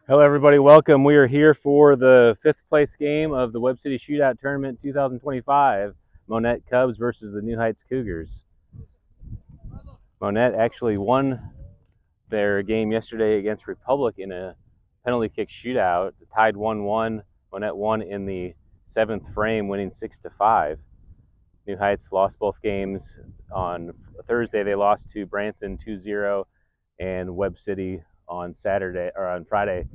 Hello everybody, welcome. We are here for the 5th place game of the Webb City Shootout Tournament 2025, Monett Cubs versus the New Heights Cougars. Monett actually won their game yesterday against Republic in a penalty kick shootout, tied 1-1. Monett won in the 7th frame, winning 6-5. New Heights lost both games. On Thursday, they lost to Branson 2-0 and Webb City on Friday,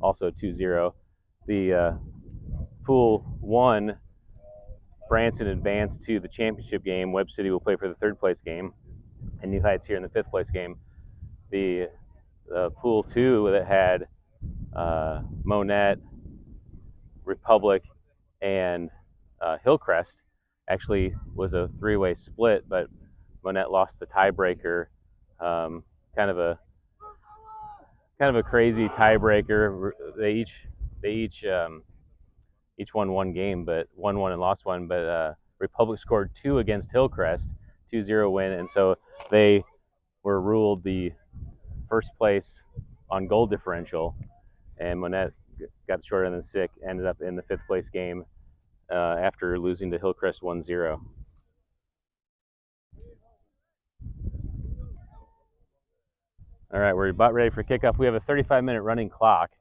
also 2-0. The Pool 1, Branson advanced to the championship game. Webb City will play for the 3rd place game, and New Heights here in the 5th place game. The Pool 2 that had Monett, Republic, and Hillcrest actually was a 3-way split, but Monett lost the tiebreaker. Kind of a crazy tiebreaker. They each won one game, but won one and lost one. But Republic scored 2 against Hillcrest, 2-0 win, and so they were ruled the 1st place on goal differential. And Monett got the short end of the stick, ended up in the 5th place game after losing to Hillcrest 1-0. All right, we're about ready for kickoff. We have a 35-minute running clock.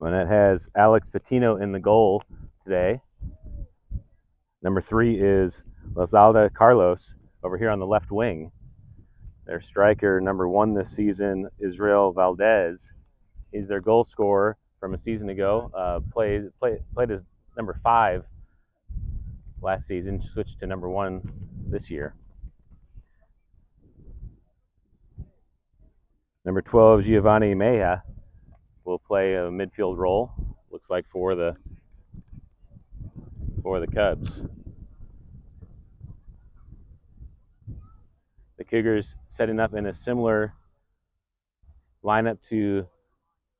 Monett has Alex Patino in the goal today. Number 3 is Lazalda Carlos over here on the left wing. Their striker, number 1 this season, Israel Valdez. He's their goal scorer from a season ago. Played as number 5 last season, switched to number 1 this year. Number 12, Giovanni Mejia, will play a midfield role, looks like for the Cubs. The Cougars setting up in a similar lineup to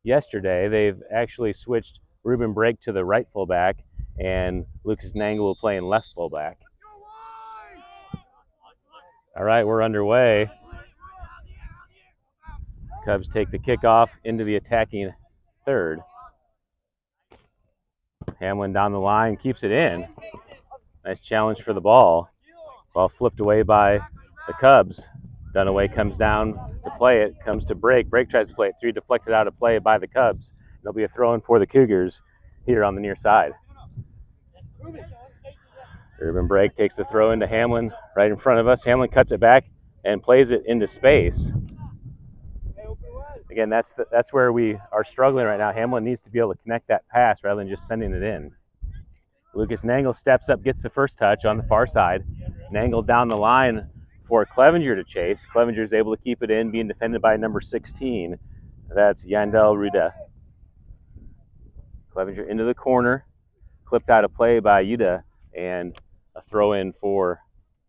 yesterday. They've actually switched Ruben Brake to the right fullback, and Lucas Nangle will play in left fullback. All right, we're underway. Cubs take the kickoff into the attacking 3rd. Hamlin down the line, keeps it in. Nice challenge for the ball. Ball flipped away by the Cubs. Dunaway comes down to play it, comes to Brake. Brake tries to play it through, deflected out of play by the Cubs. There'll be a throw-in for the Cougars here on the near side. Ruben Brake takes the throw into Hamlin right in front of us. Hamlin cuts it back and plays it into space. Again, that's where we are struggling right now. Hamlin needs to be able to connect that pass rather than just sending it in. Lucas Nangle steps up, gets the first touch on the far side. Nangle down the line for Clevenger to chase. Clevenger is able to keep it in, being defended by number 16. That's Yandel Ruda. Clevenger into the corner, clipped out of play by Yuda, and a throw-in for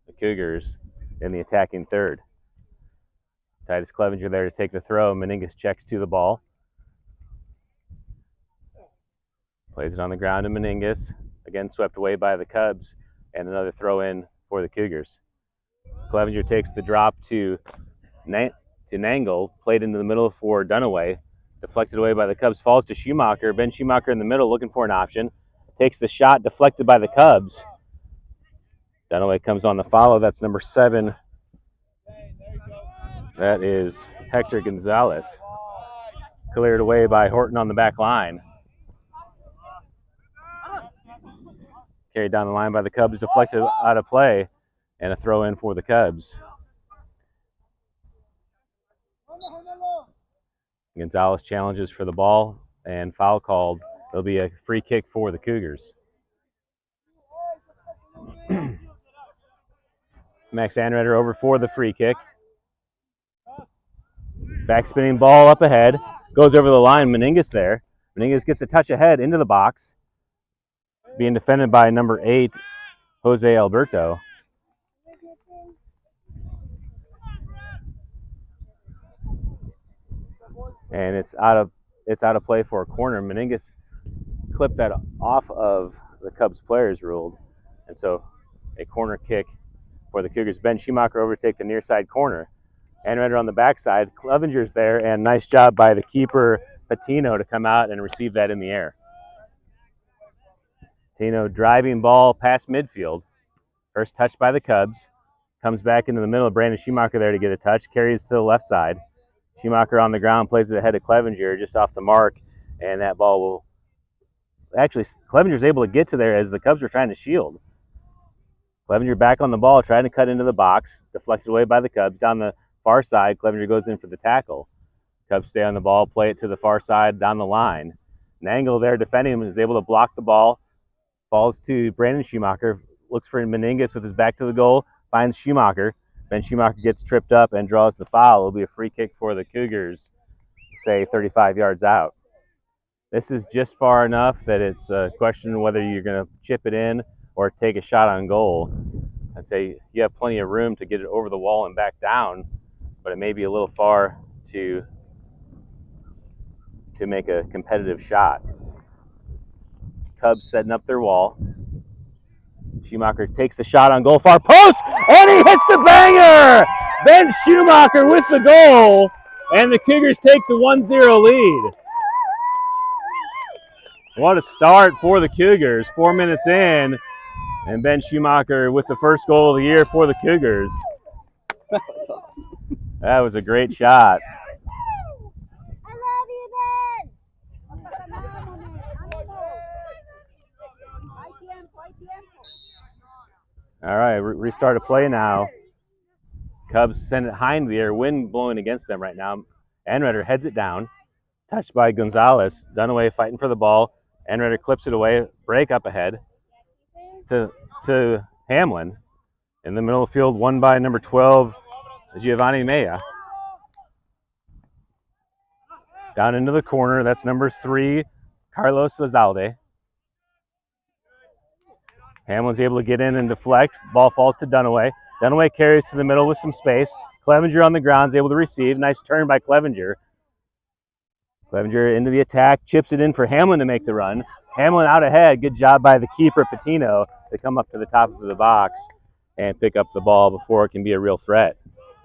the Cougars in the attacking 3rd. Titus Clevenger there to take the throw. Meningus checks to the ball. Plays it on the ground to Meningus. Again, swept away by the Cubs, and another throw-in for the Cougars. Clevenger takes the drop to Nangle, played into the middle for Dunaway. Deflected away by the Cubs, falls to Schumacher. Ben Schumacher in the middle looking for an option. Takes the shot, deflected by the Cubs. Dunaway comes on the follow. That's number 7. That is Hector Gonzalez. Cleared away by Horton on the back line. Carried down the line by the Cubs, deflected out of play, and a throw in for the Cubs. Gonzalez challenges for the ball and foul called. There'll be a free kick for the Cougars. Max Anredder over for the free kick. Backspinning ball up ahead. Goes over the line. Meningus there. Meningus gets a touch ahead into the box. Being defended by number 8, Jose Alberto. And it's out of play for a corner. Meningus clipped that off of the Cubs players ruled. And so a corner kick for the Cougars. Ben Schumacher overtake the near side corner. Anreder on the backside. Clevenger's there, and nice job by the keeper, Patino, to come out and receive that in the air. Patino driving ball past midfield. First touch by the Cubs. Comes back into the middle. Brandon Schumacher there to get a touch. Carries to the left side. Schumacher on the ground, plays it ahead of Clevenger, just off the mark, and that ball will... Actually, Clevenger's able to get to there as the Cubs were trying to shield. Clevenger back on the ball, trying to cut into the box, deflected away by the Cubs. Down the far side, Clevenger goes in for the tackle. Cubs stay on the ball, play it to the far side down the line. Nangle there defending him is able to block the ball. Falls to Brandon Schumacher, looks for Meningus with his back to the goal, finds Schumacher. Ben Schumacher gets tripped up and draws the foul. It'll be a free kick for the Cougars, say 35 yards out. This is just far enough that it's a question of whether you're going to chip it in or take a shot on goal. I'd say you have plenty of room to get it over the wall and back down, but it may be a little far to make a competitive shot. Cubs setting up their wall. Schumacher takes the shot on goal, far post, and he hits the banger! Ben Schumacher with the goal, and the Cougars take the 1-0 lead. What a start for the Cougars. 4 minutes in, and Ben Schumacher with the first goal of the year for the Cougars. That was awesome. That was a great shot. I love you, Ben. All right, restart a play now. Cubs send it high into the air, wind blowing against them right now. Anreder heads it down, touched by Gonzalez. Dunaway fighting for the ball. Anreder clips it away, break up ahead to Hamlin. In the middle of the field, won by number 12, Giovanni Mea. Down into the corner, that's number 3, Carlos Lazalde. Hamlin's able to get in and deflect. Ball falls to Dunaway. Dunaway carries to the middle with some space. Clevenger on the ground is able to receive. Nice turn by Clevenger. Clevenger into the attack, chips it in for Hamlin to make the run. Hamlin out ahead. Good job by the keeper, Patino, to come up to the top of the box and pick up the ball before it can be a real threat.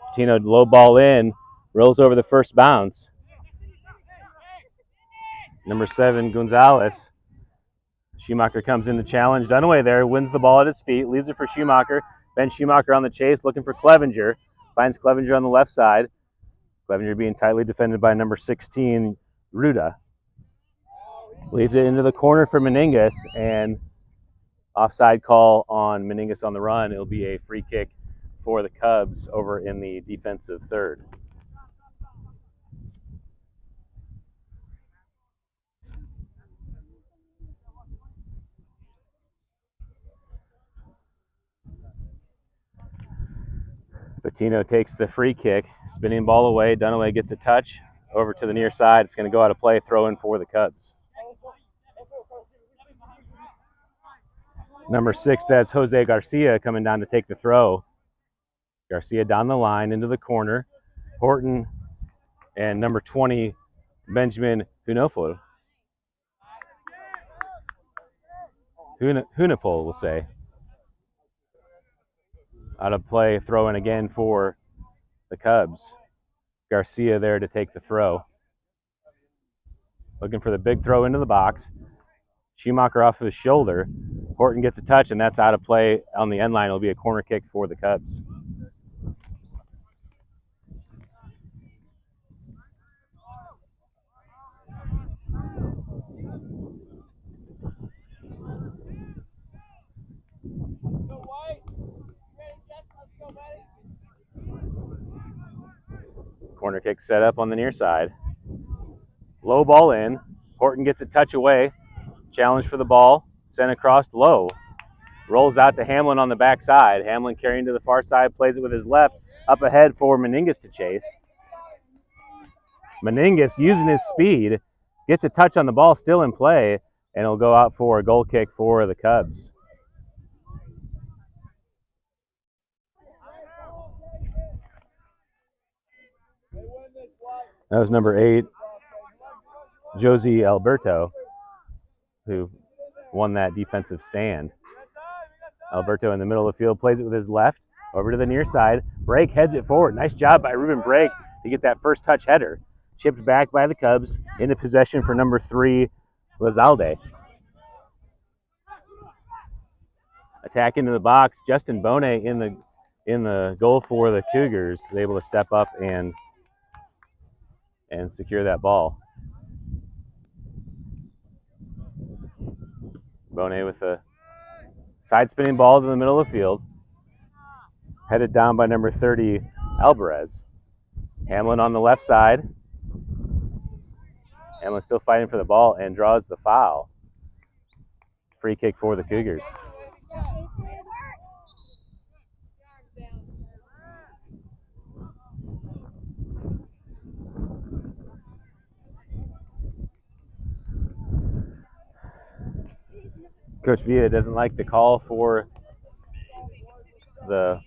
Patino low ball in, rolls over the first bounce. Number 7, Gonzalez. Schumacher comes in to challenge. Dunaway there, wins the ball at his feet, leaves it for Schumacher. Ben Schumacher on the chase, looking for Clevenger. Finds Clevenger on the left side. Clevenger being tightly defended by number 16, Ruda. Leaves it into the corner for Meningus, and offside call on Meningus on the run. It'll be a free kick for the Cubs over in the defensive third. Patino takes the free kick, spinning ball away. Dunaway gets a touch over to the near side. It's going to go out of play, throw in for the Cubs. Number 6, that's Jose Garcia coming down to take the throw. Garcia down the line into the corner. Horton and number 20, Benjamin Hunopol. Hunopol, we'll say. Out of play, throw in again for the Cubs. Garcia there to take the throw. Looking for the big throw into the box. Schumacher off of his shoulder. Horton gets a touch, and that's out of play on the end line. It'll be a corner kick for the Cubs. Corner kick set up on the near side. Low ball in. Horton gets a touch away. Challenge for the ball. Sent across low. Rolls out to Hamlin on the backside. Hamlin carrying to the far side. Plays it with his left. Up ahead for Meningus to chase. Meningus using his speed. Gets a touch on the ball, still in play. And it'll go out for a goal kick for the Cubs. That was number 8, Josie Alberto, who won that defensive stand. Alberto in the middle of the field, plays it with his left. Over to the near side. Brake heads it forward. Nice job by Ruben Brake to get that first touch header. Chipped back by the Cubs into possession for number 3, Lazalde. Attack into the box. Justin Bonet in the goal for the Cougars is able to step up and secure that ball. Bonet with a side spinning ball to the middle of the field. Headed down by number 30, Alvarez. Hamlin on the left side. Hamlin still fighting for the ball and draws the foul. Free kick for the Cougars. Coach Villa doesn't like the call for the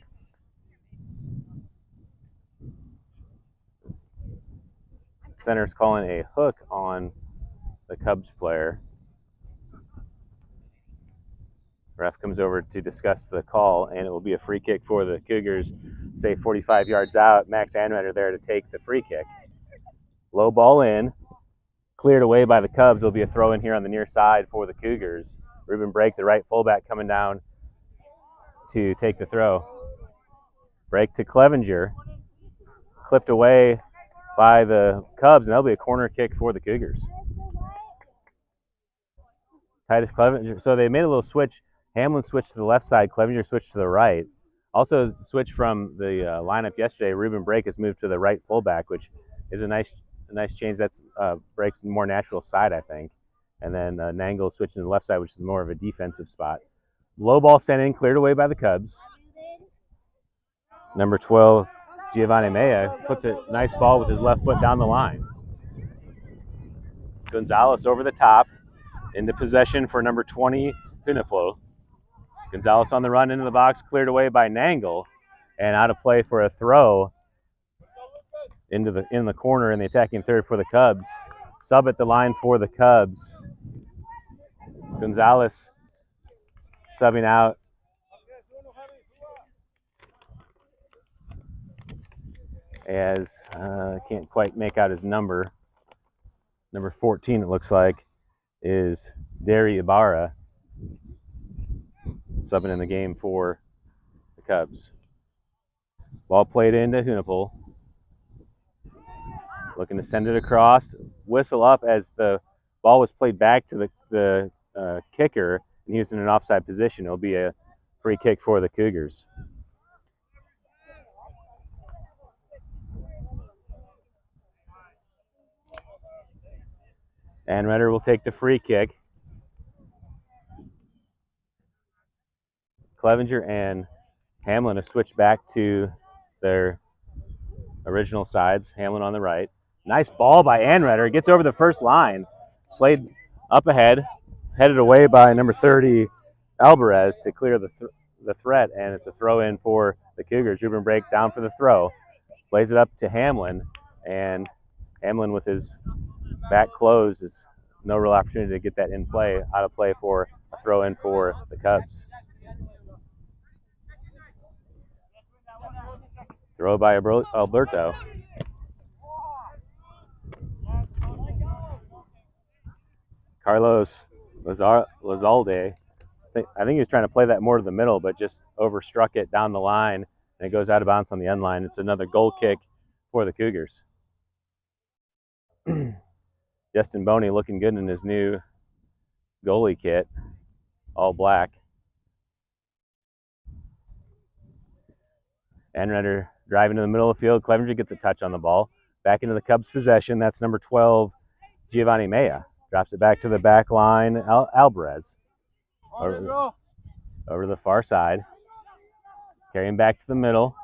center's calling a hook on the Cubs player. Ref comes over to discuss the call, and it will be a free kick for the Cougars. Say 45 yards out, Max Anretter there to take the free kick. Low ball in, cleared away by the Cubs. Will be a throw in here on the near side for the Cougars. Ruben Brake, the right fullback, coming down to take the throw. Brake to Clevenger, clipped away by the Cubs, and that'll be a corner kick for the Cougars. Titus Clevenger. So they made a little switch. Hamlin switched to the left side. Clevenger switched to the right. Also switched from the lineup yesterday. Ruben Brake has moved to the right fullback, which is a nice change. That's Brake's more natural side, I think. And then Nangle switching to the left side, which is more of a defensive spot. Low ball sent in, cleared away by the Cubs. Number 12, Giovanni Mea, puts a nice ball with his left foot down the line. Gonzalez over the top, into possession for number 20, Hunaplo. Gonzalez on the run into the box, cleared away by Nangle, and out of play for a throw in the corner in the attacking third for the Cubs. Sub at the line for the Cubs. Gonzalez subbing out. As can't quite make out his number. Number 14, it looks like, is Derry Ibarra subbing in the game for the Cubs. Ball played into Hunapol. Looking to send it across. Whistle up as the ball was played back to the kicker, and he was in an offside position. It'll be a free kick for the Cougars. Anretter will take the free kick. Clevenger and Hamlin have switched back to their original sides. Hamlin on the right. Nice ball by Anretter. Gets over the first line. Played up ahead. Headed away by number 30, Alvarez, to clear the threat. And it's a throw in for the Cougars. Ruben Brake down for the throw. Plays it up to Hamlin. And Hamlin with his back closed is no real opportunity to get that in play. Out of play for a throw in for the Cubs. Throw by Alberto. Carlos Lazalde. I think he was trying to play that more to the middle, but just overstruck it down the line, and it goes out of bounds on the end line. It's another goal kick for the Cougars. Justin Boney looking good in his new goalie kit, all black. Anretter driving to the middle of the field. Clevenger gets a touch on the ball. Back into the Cubs' possession. That's number 12, Giovanni Mea. Drops it back to the back line, Alvarez. Over to the far side. Carrying back to the middle.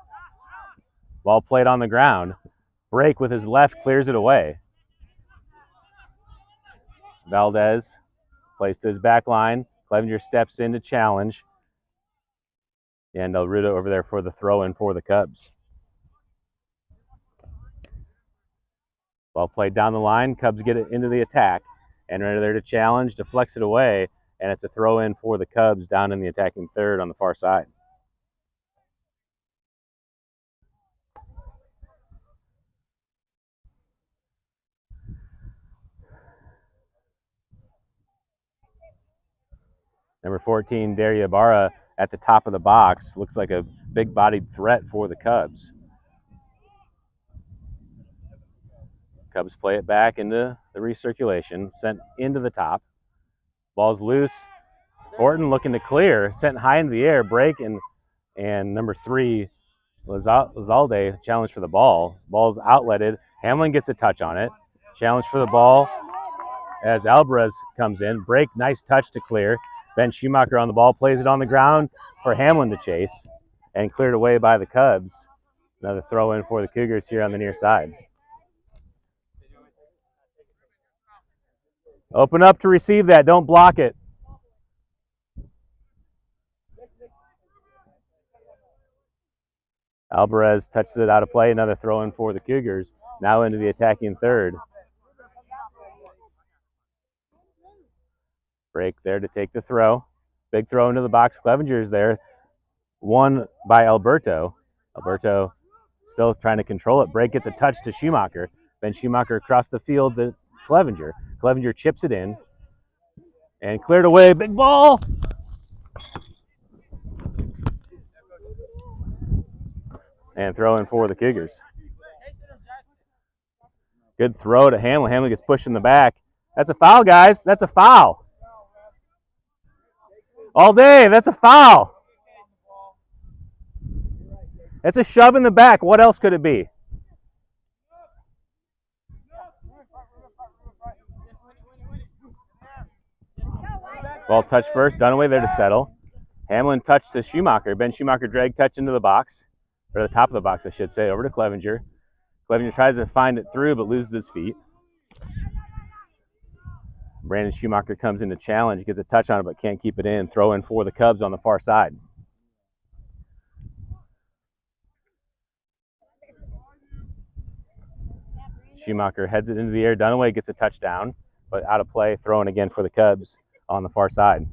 Ball played on the ground. Brake with his left clears it away. Valdez plays to his back line. Clevenger steps in to challenge. And Ruda over there for the throw-in for the Cubs. Ball played down the line. Cubs get it into the attack. And right there to challenge, deflects it away, and it's a throw-in for the Cubs down in the attacking third on the far side. Number 14, Daria Ibarra at the top of the box. Looks like a big-bodied threat for the Cubs. Cubs play it back into the recirculation, sent into the top. Ball's loose. Horton looking to clear, sent high into the air, break, and number 3, Lazalde, challenge for the ball. Ball's outletted. Hamlin gets a touch on it. Challenge for the ball as Alvarez comes in. Break, nice touch to clear. Ben Schumacher on the ball, plays it on the ground for Hamlin to chase, and cleared away by the Cubs. Another throw in for the Cougars here on the near side. Open up to receive that, don't block it. Alvarez touches it out of play, another throw in for the Cougars. Now into the attacking third. Break there to take the throw. Big throw into the box. Clevenger's there. Won by Alberto. Alberto still trying to control it. Break gets a touch to Schumacher. Ben Schumacher across the field to Clevenger. Clevenger chips it in and cleared away. Big ball. And throw in for the Cougars. Good throw to Hamlin. Hamlin gets pushed in the back. That's a foul, guys. That's a foul. All day, that's a foul. It's a shove in the back. What else could it be? Ball touch first. Dunaway there to settle. Hamlin touch to Schumacher. Ben Schumacher drag touch into the box. Or the top of the box, I should say, over to Clevenger. Clevenger tries to find it through, but loses his feet. Brandon Schumacher comes in to challenge, gets a touch on it, but can't keep it in. Throw in for the Cubs on the far side. Schumacher heads it into the air. Dunaway gets a touchdown, but out of play. Throw in again for the Cubs on the far side.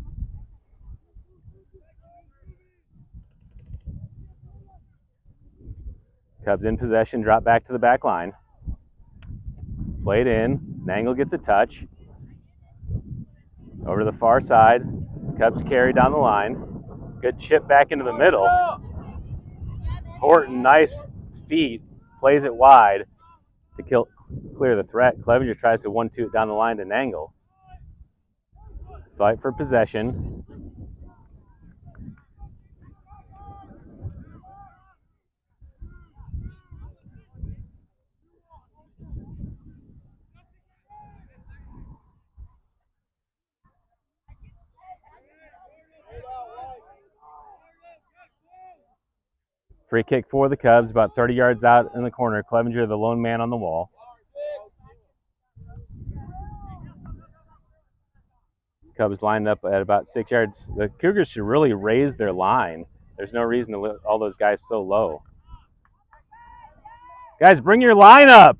Cubs in possession, drop back to the back line. Played in. Nangle gets a touch. Over to the far side. Cubs carry down the line. Good chip back into the middle. Horton, nice feet, plays it wide to clear the threat. Clevenger tries to 1-2 it down the line to Nangle. Fight for possession. Free kick for the Cubs, about 30 yards out in the corner. Clevenger, the lone man on the wall. Cubs lined up at about 6 yards. The Cougars should really raise their line. There's no reason to let all those guys so low. Guys, bring your line up.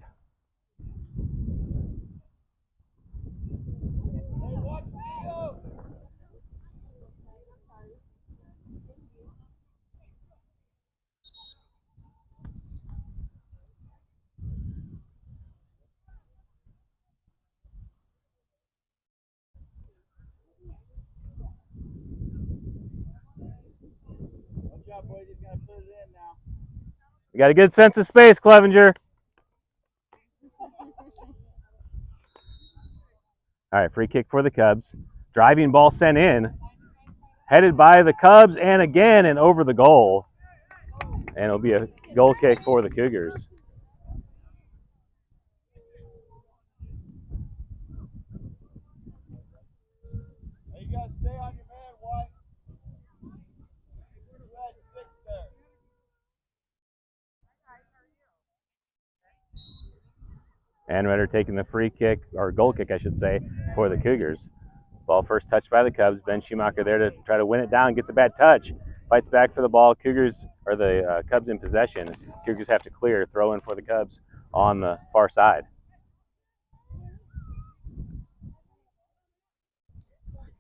You got a good sense of space, Clevenger. All right, free kick for the Cubs. Driving ball sent in. Headed by the Cubs and again and over the goal. And it'll be a goal kick for the Cougars. You got to stay on your man, White. You had 6 there. Anredder taking the free kick, or goal kick, I should say, for the Cougars. Ball first touched by the Cubs. Ben Schumacher there to try to win it down. Gets a bad touch. Fights back for the ball. Cougars, or the Cubs in possession. Cougars have to clear. Throw in for the Cubs on the far side.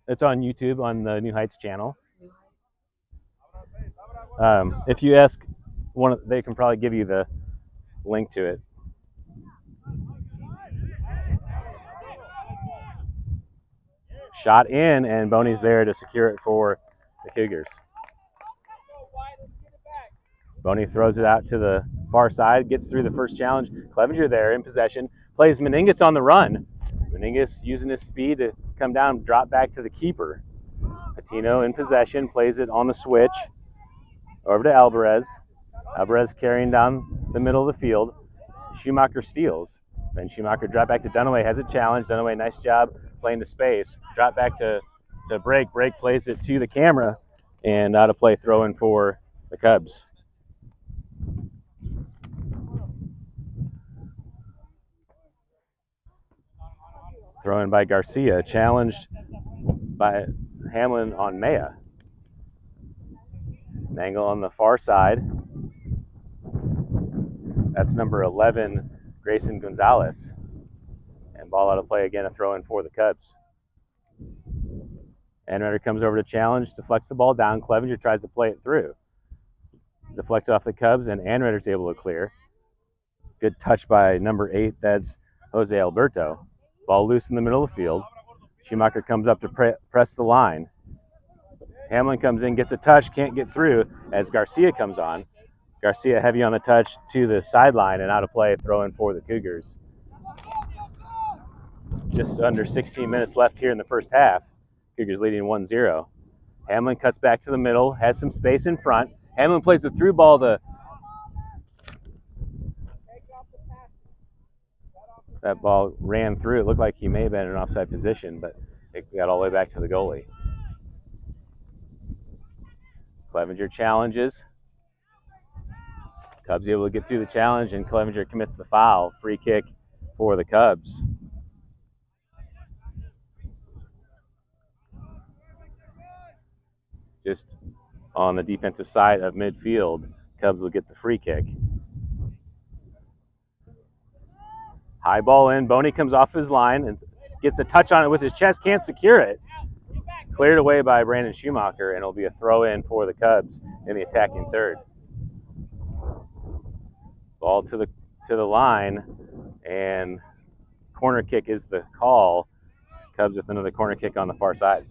It's on YouTube on the New Heights channel. If you ask they can probably give you the link to it. Shot in, and Boney's there to secure it for the Cougars. Boney throws it out to the far side, gets through the first challenge. Clevenger there in possession, plays Meningus on the run. Meningus using his speed to come down, drop back to the keeper. Patino in possession, plays it on the switch over to Alvarez. Alvarez carrying down the middle of the field. Schumacher steals. Then Schumacher drop back to Dunaway, has a challenge. Dunaway, nice job playing to space. Drop back to Brake. Brake plays it to the camera, and out of play throw in for the Cubs. Throw in by Garcia, challenged by Hamlin on Maya. An angle on the far side. That's number 11, Grayson Gonzalez. And ball out of play again, a throw in for the Cubs. Anreder comes over to challenge, deflects the ball down. Clevenger tries to play it through. Deflected off the Cubs, and Anreder's able to clear. Good touch by number 8, that's Jose Alberto. Ball loose in the middle of the field. Schumacher comes up to press the line. Hamlin comes in, gets a touch, can't get through as Garcia comes on. Garcia heavy on the touch to the sideline and out of play, throw in for the Cougars. Just under 16 minutes left here in the first half. Cougars leading 1-0. Hamlin cuts back to the middle, has some space in front. Hamlin plays the through ball to that ball ran through. It looked like he may have been in an offside position, but it got all the way back to the goalie. Clevenger challenges. Cubs able to get through the challenge, and Clevenger commits the foul. Free kick for the Cubs. Just on the defensive side of midfield, Cubs will get the free kick. High ball in. Boney comes off his line and gets a touch on it with his chest. Can't secure it. Cleared away by Brandon Schumacher, and it'll be a throw in for the Cubs in the attacking third. Ball to the line, and corner kick is the call. Cubs with another corner kick on the far side.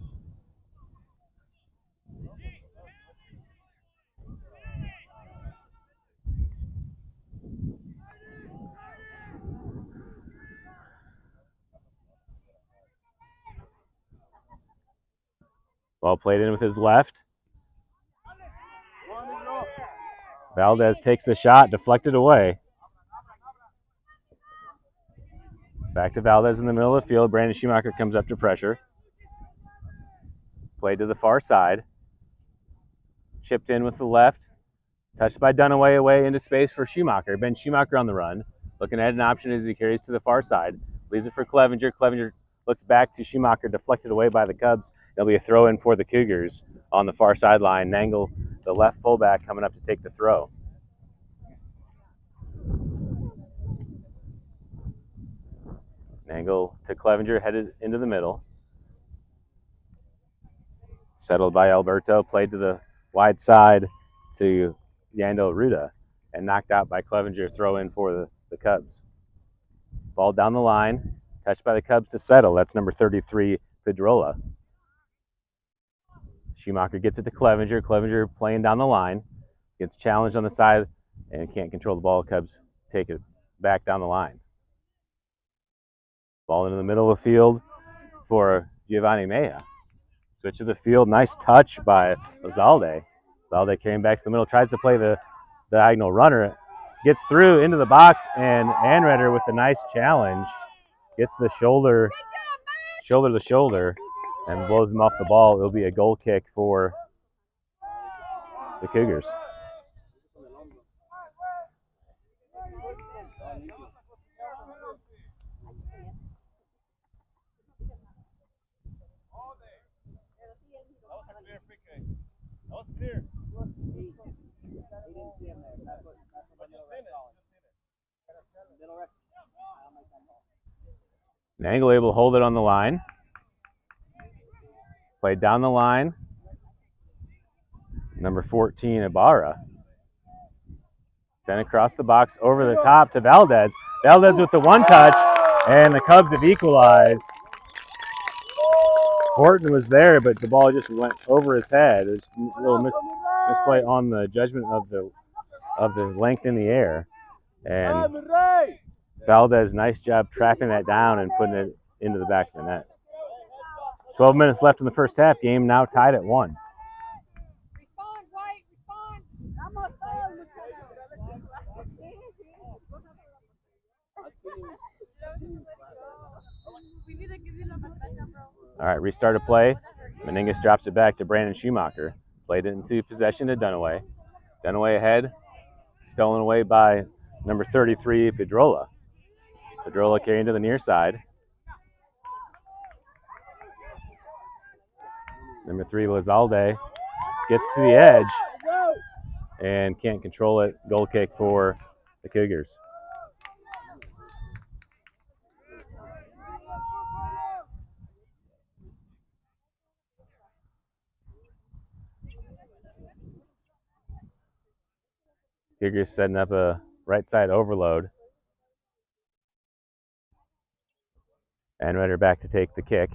Ball played in with his left. Valdez takes the shot, deflected away. Back to Valdez in the middle of the field. Brandon Schumacher comes up to pressure. Played to the far side. Chipped in with the left. Touched by Dunaway, away into space for Schumacher. Ben Schumacher on the run. Looking at an option as he carries to the far side. Leaves it for Clevenger. Clevenger looks back to Schumacher, deflected away by the Cubs. There'll be a throw in for the Cougars on the far sideline. Nangle, the left fullback, coming up to take the throw. Nangle to Clevenger, headed into the middle. Settled by Alberto, played to the wide side to Yando Ruda, and knocked out by Clevenger, throw in for the Cubs. Ball down the line, touched by the Cubs to settle. That's number 33, Pedrola. Schumacher gets it to Clevenger. Clevenger playing down the line. Gets challenged on the side and can't control the ball. Cubs take it back down the line. Ball into the middle of the field for Giovanni Mejia. Switch to the field. Nice touch by Lizalde. Lizalde carrying back to the middle. Tries to play the diagonal runner. Gets through into the box, and Anreder with a nice challenge. Gets the shoulder to shoulder, and blows him off the ball. It'll be a goal kick for the Cougars. Nangle able to hold it on the line. Played down the line. Number 14, Ibarra. Sent across the box, over the top to Valdez. Valdez with the one touch, and the Cubs have equalized. Horton was there, but the ball just went over his head. There's a little misplay on the judgment of the length in the air. And Valdez, nice job tracking that down and putting it into the back of the net. 12 minutes left in the first half. Game now tied at 1. Respond, White, respond. All right, restart of play. Meningus drops it back to Brandon Schumacher. Played it into possession to Dunaway. Dunaway ahead. Stolen away by number 33, Pedrola. Pedrola carrying to the near side. Number 3, Lizalde, gets to the edge and can't control it. Goal kick for the Cougars. Cougars setting up a right side overload. Anredder back to take the kick.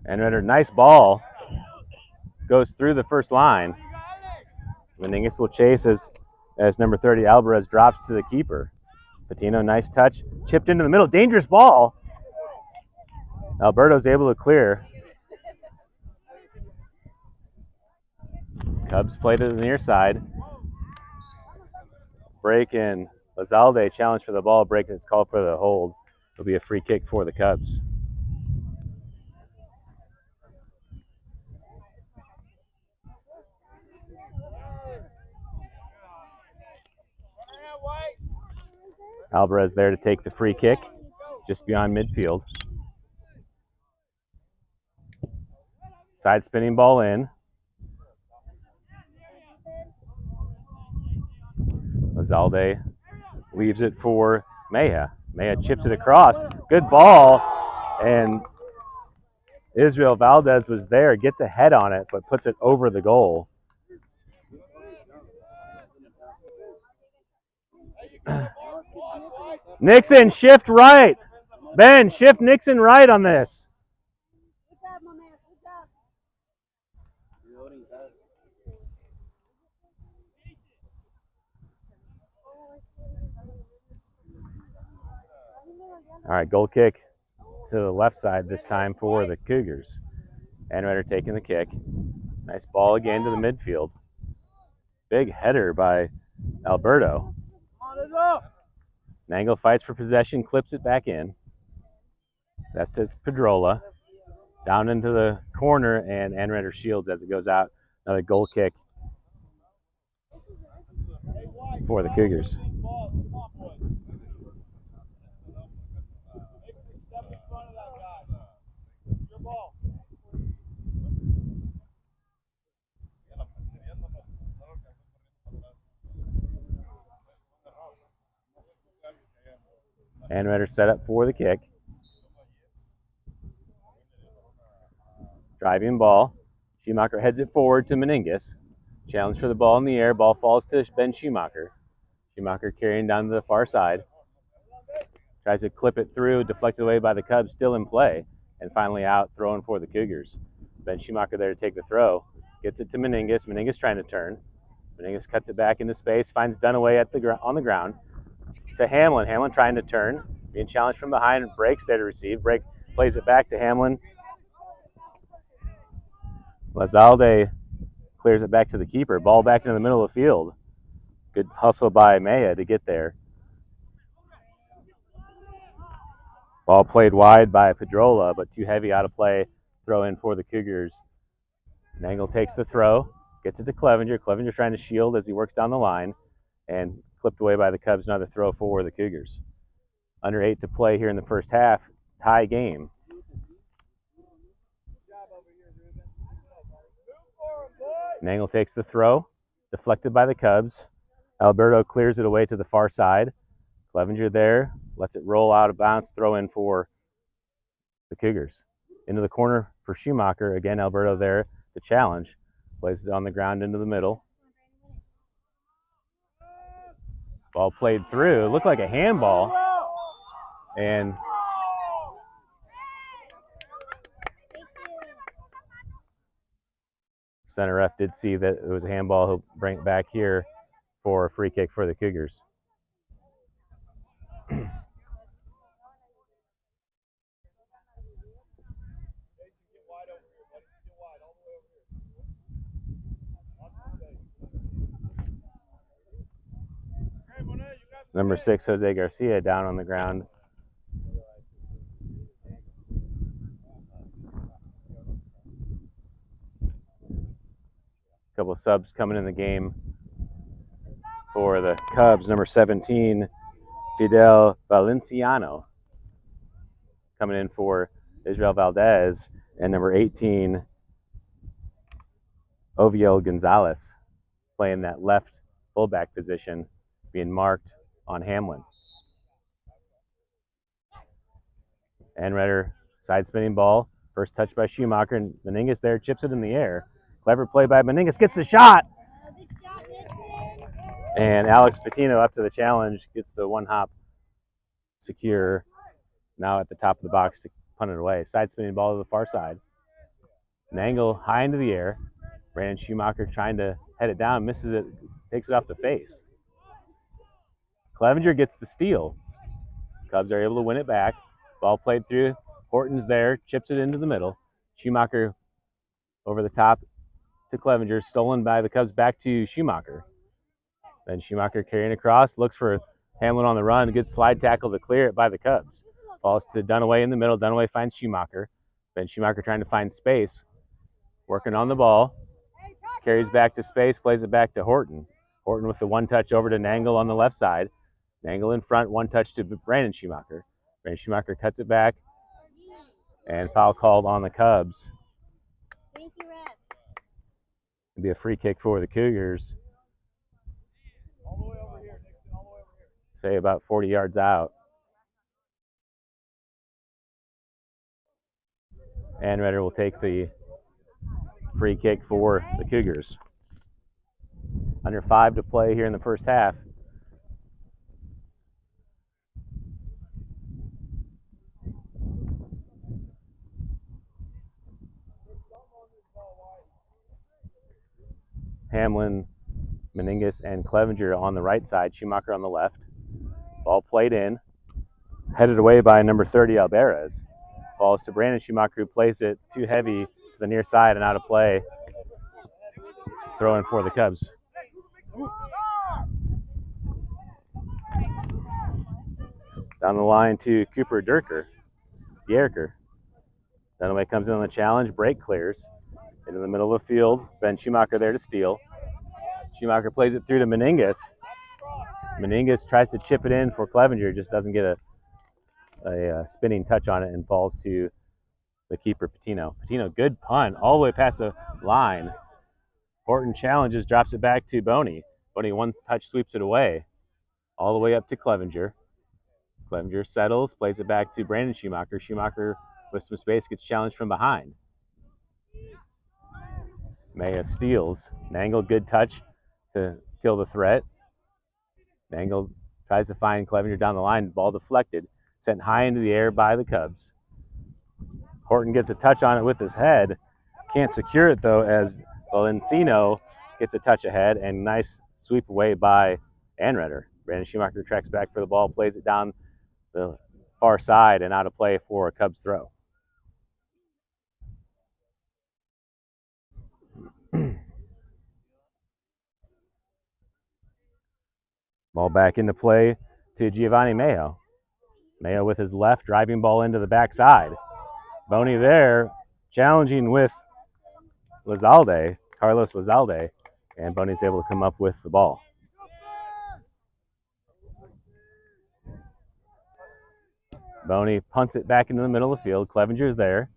Anredder, nice ball. Goes through the first line. Meningus will chase as number 30, Alvarez, drops to the keeper. Patino, nice touch. Chipped into the middle. Dangerous ball. Alberto's able to clear. Cubs play to the near side. Break in. Lizalde challenge for the ball. Break, and it's called for the hold. It'll be a free kick for the Cubs. Alvarez there to take the free kick just beyond midfield. Side spinning ball in. Lizalde leaves it for Mejia. Mejia chips it across. Good ball. And Israel Valdez was there, gets a head on it, but puts it over the goal. Nixon, shift right. Ben, shift Nixon right on this. Good job, my man. All right, goal kick to the left side this time for the Cougars. Anredder taking the kick. Nice ball again to the midfield. Big header by Alberto. Nangle fights for possession, clips it back in. That's to Pedrola. Down into the corner, and Anredder shields as it goes out. Another goal kick for the Cougars. Anredder set up for the kick. Driving ball. Schumacher heads it forward to Meningus. Challenge for the ball in the air. Ball falls to Ben Schumacher. Schumacher carrying down to the far side. Tries to clip it through, deflected away by the Cubs, still in play. And finally out, throwing for the Cougars. Ben Schumacher there to take the throw. Gets it to Meningus. Meningus trying to turn. Meningus cuts it back into space. Finds Dunaway on the ground. To Hamlin. Hamlin trying to turn. Being challenged from behind. Breaks there to receive. Break plays it back to Hamlin. Lizalde clears it back to the keeper. Ball back into the middle of the field. Good hustle by Mejia to get there. Ball played wide by Pedrola, but too heavy out of play. Throw in for the Cougars. Nangle takes the throw. Gets it to Clevenger. Clevenger trying to shield as he works down the line. And clipped away by the Cubs. Another throw for the Cougars. Under 8 to play here in the first half. Tie game. Nangle takes the throw. Deflected by the Cubs. Alberto clears it away to the far side. Clevenger there. Lets it roll out of bounds. Throw in for the Cougars. Into the corner for Schumacher. Again, Alberto there to challenge. Places it on the ground into the middle. Ball played through. Looked like a handball. And center ref did see that it was a handball. He'll bring it back here for a free kick for the Cougars. Number 6, Jose Garcia, down on the ground. A couple of subs coming in the game for the Cubs. Number 17, Fidel Valenciano, coming in for Israel Valdez. And number 18, Oviel Gonzalez, playing that left fullback position, being marked on Hamlin. Anretter, side spinning ball. First touch by Schumacher, and Meningas there chips it in the air. Clever play by Meningas, gets the shot! And Alex Patino up to the challenge, gets the one hop secure. Now at the top of the box to punt it away. Side spinning ball to the far side. An angle high into the air. Brandon Schumacher trying to head it down, misses it, takes it off the face. Clevenger gets the steal. Cubs are able to win it back. Ball played through. Horton's there, chips it into the middle. Schumacher over the top to Clevenger, stolen by the Cubs back to Schumacher. Then Schumacher carrying across, looks for Hamlin on the run, good slide tackle to clear it by the Cubs. Falls to Dunaway in the middle. Dunaway finds Schumacher. Then Schumacher trying to find space, working on the ball. Carries back to space, plays it back to Horton. Horton with the one touch over to Nangle on the left side. Nangle in front, one touch to Brandon Schumacher. Brandon Schumacher cuts it back, and foul called on the Cubs. Thank you, Ref. It'll be a free kick for the Cougars. All the way over here, Nixon, all the way over here. Say about 40 yards out. Anretter will take the free kick for the Cougars. Under 5 to play here in the first half. Hamlin, Meningas, and Clevenger on the right side. Schumacher on the left. Ball played in. Headed away by number 30, Alvarez. Falls to Brandon Schumacher, who plays it too heavy to the near side and out of play. Throw in for the Cubs. Down the line to Cooper Dierker. Dunaway comes in on the challenge. Break clears. Into the middle of the field. Ben Schumacher there to steal. Schumacher plays it through to Meningas. Meningas tries to chip it in for Clevenger. Just doesn't get a spinning touch on it and falls to the keeper, Patino. Patino, good punt all the way past the line. Horton challenges, drops it back to Boney. Boney one touch sweeps it away. All the way up to Clevenger. Clevenger settles, plays it back to Brandon Schumacher. Schumacher with some space gets challenged from behind. Maya steals. Nangle, good touch to kill the threat. Nangle tries to find Clevenger down the line. Ball deflected. Sent high into the air by the Cubs. Horton gets a touch on it with his head. Can't secure it, though, as Valenciano gets a touch ahead. And nice sweep away by Anretter. Brandon Schumacher tracks back for the ball, plays it down the far side and out of play for a Cubs throw. Ball back into play to Giovanni Mayo. Mayo with his left, driving ball into the backside. Boney there, challenging with Carlos Lizalde, and Boney's able to come up with the ball. Boney punts it back into the middle of the field. Clevenger's there.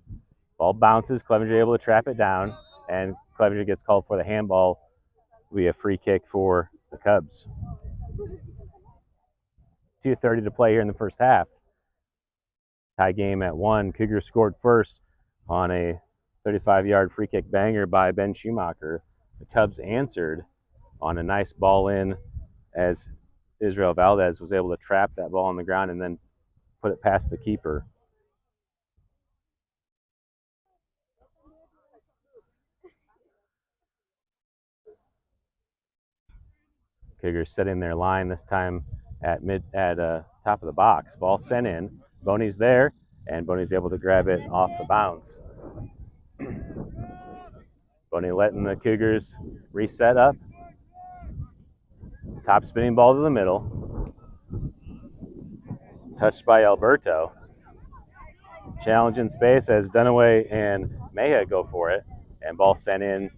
Ball bounces. Clevenger able to trap it down, and Clevenger gets called for the handball. Will be a free kick for the Cubs. 2:30 to play here in the first half. Tie game at 1. Cougars scored first on a 35-yard free kick banger by Ben Schumacher. The Cubs answered on a nice ball in as Israel Valdez was able to trap that ball on the ground and then put it past the keeper. Cougars setting their line this time at top of the box. Ball sent in. Boney's there, and Boney's able to grab it off the bounce. Boney letting the Cougars reset up. Top spinning ball to the middle. Touched by Alberto. Challenge in space as Dunaway and Mejia go for it. And ball sent in.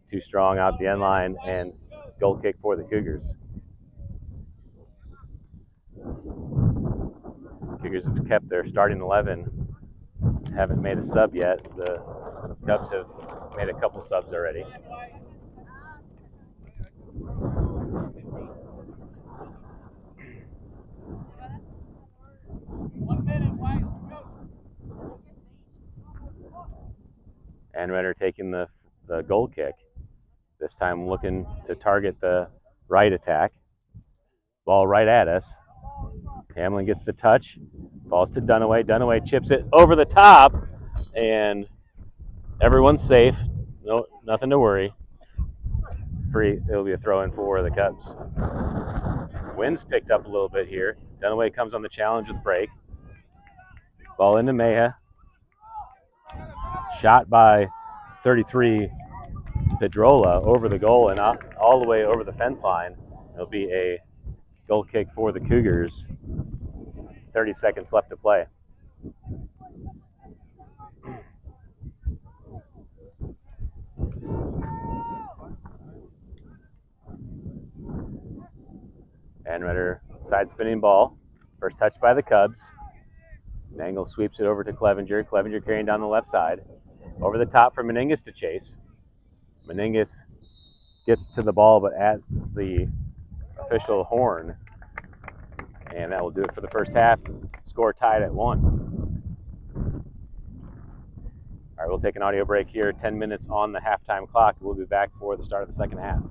Too strong out the end line, and goal kick for the Cougars. Cougars have kept their starting 11. Haven't made a sub yet. The Cubs have made a couple subs already. Anredder taking the goal kick. This time looking to target the right attack. Ball right at us. Hamlin gets the touch. Falls to Dunaway. Dunaway chips it over the top, and everyone's safe. No, nothing to worry. Free. It'll be a throw-in for the Cubs. Wind's picked up a little bit here. Dunaway comes on the challenge with break. Ball into Mejia. Shot by 33 Pedrola over the goal and all the way over the fence line. It'll be a goal kick for the Cougars. 30 seconds left to play. Anredder side spinning ball. First touch by the Cubs. Mangle sweeps it over to Clevenger. Clevenger carrying down the left side. Over the top for Meningas to chase. Meningas gets to the ball but at the official horn. And that will do it for the first half. Score tied at 1. All right, we'll take an audio break here. 10 minutes on the halftime clock. We'll be back for the start of the second half.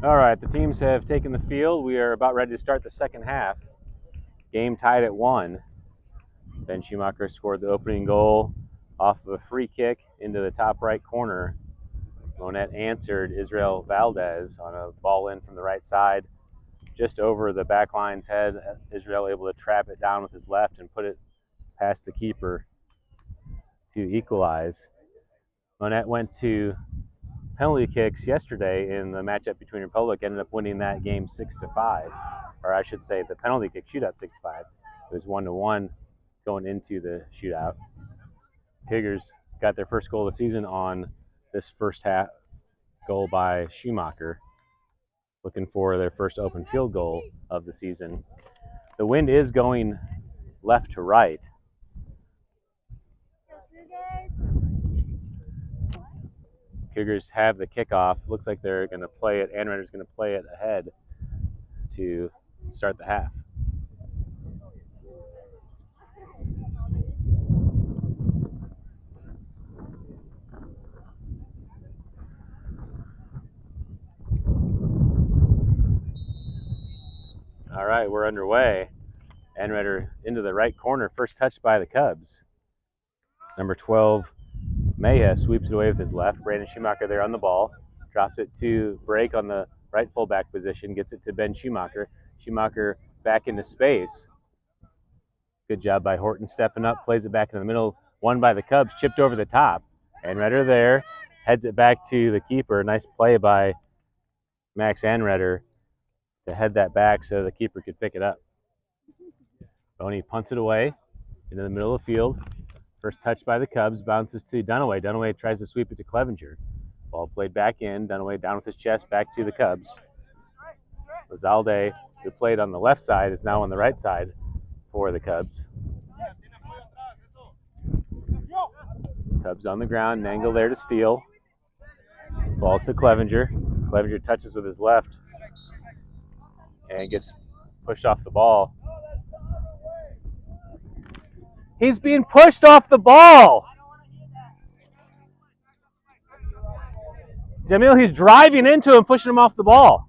All right, the teams have taken the field. We are about ready to start the second half. Game tied at 1. Ben Schumacher scored the opening goal off of a free kick into the top right corner. Monett answered Israel Valdez on a ball in from the right side, just over the back line's head. Israel able to trap it down with his left and put it past the keeper to equalize. Monett went to penalty kicks yesterday in the matchup between Republic, ended up winning that game 6-5, or I should say the penalty kick shootout 6-5. It was 1-1 going into the shootout. Cougars got their first goal of the season on this first half goal by Schumacher, looking for their first open field goal of the season. The wind is going left to right. Cougars have the kickoff. Looks like they're going to play it. Anredder's going to play it ahead to start the half. All right, we're underway. Anredder into the right corner. First touch by the Cubs. Number 12, Mejia sweeps it away with his left. Brandon Schumacher there on the ball. Drops it to Break on the right fullback position. Gets it to Ben Schumacher. Schumacher back into space. Good job by Horton stepping up. Plays it back in the middle. Won by the Cubs. Chipped over the top. Anredder there. Heads it back to the keeper. Nice play by Max Anredder to head that back so the keeper could pick it up. Boney punts it away into the middle of the field. First touch by the Cubs, bounces to Dunaway. Dunaway tries to sweep it to Clevenger. Ball played back in. Dunaway down with his chest, back to the Cubs. Lazalde, who played on the left side, is now on the right side for the Cubs. Cubs on the ground. Nangle there to steal. Falls to Clevenger. Clevenger touches with his left and gets pushed off the ball. He's being pushed off the ball. Jamil, he's driving into him, pushing him off the ball.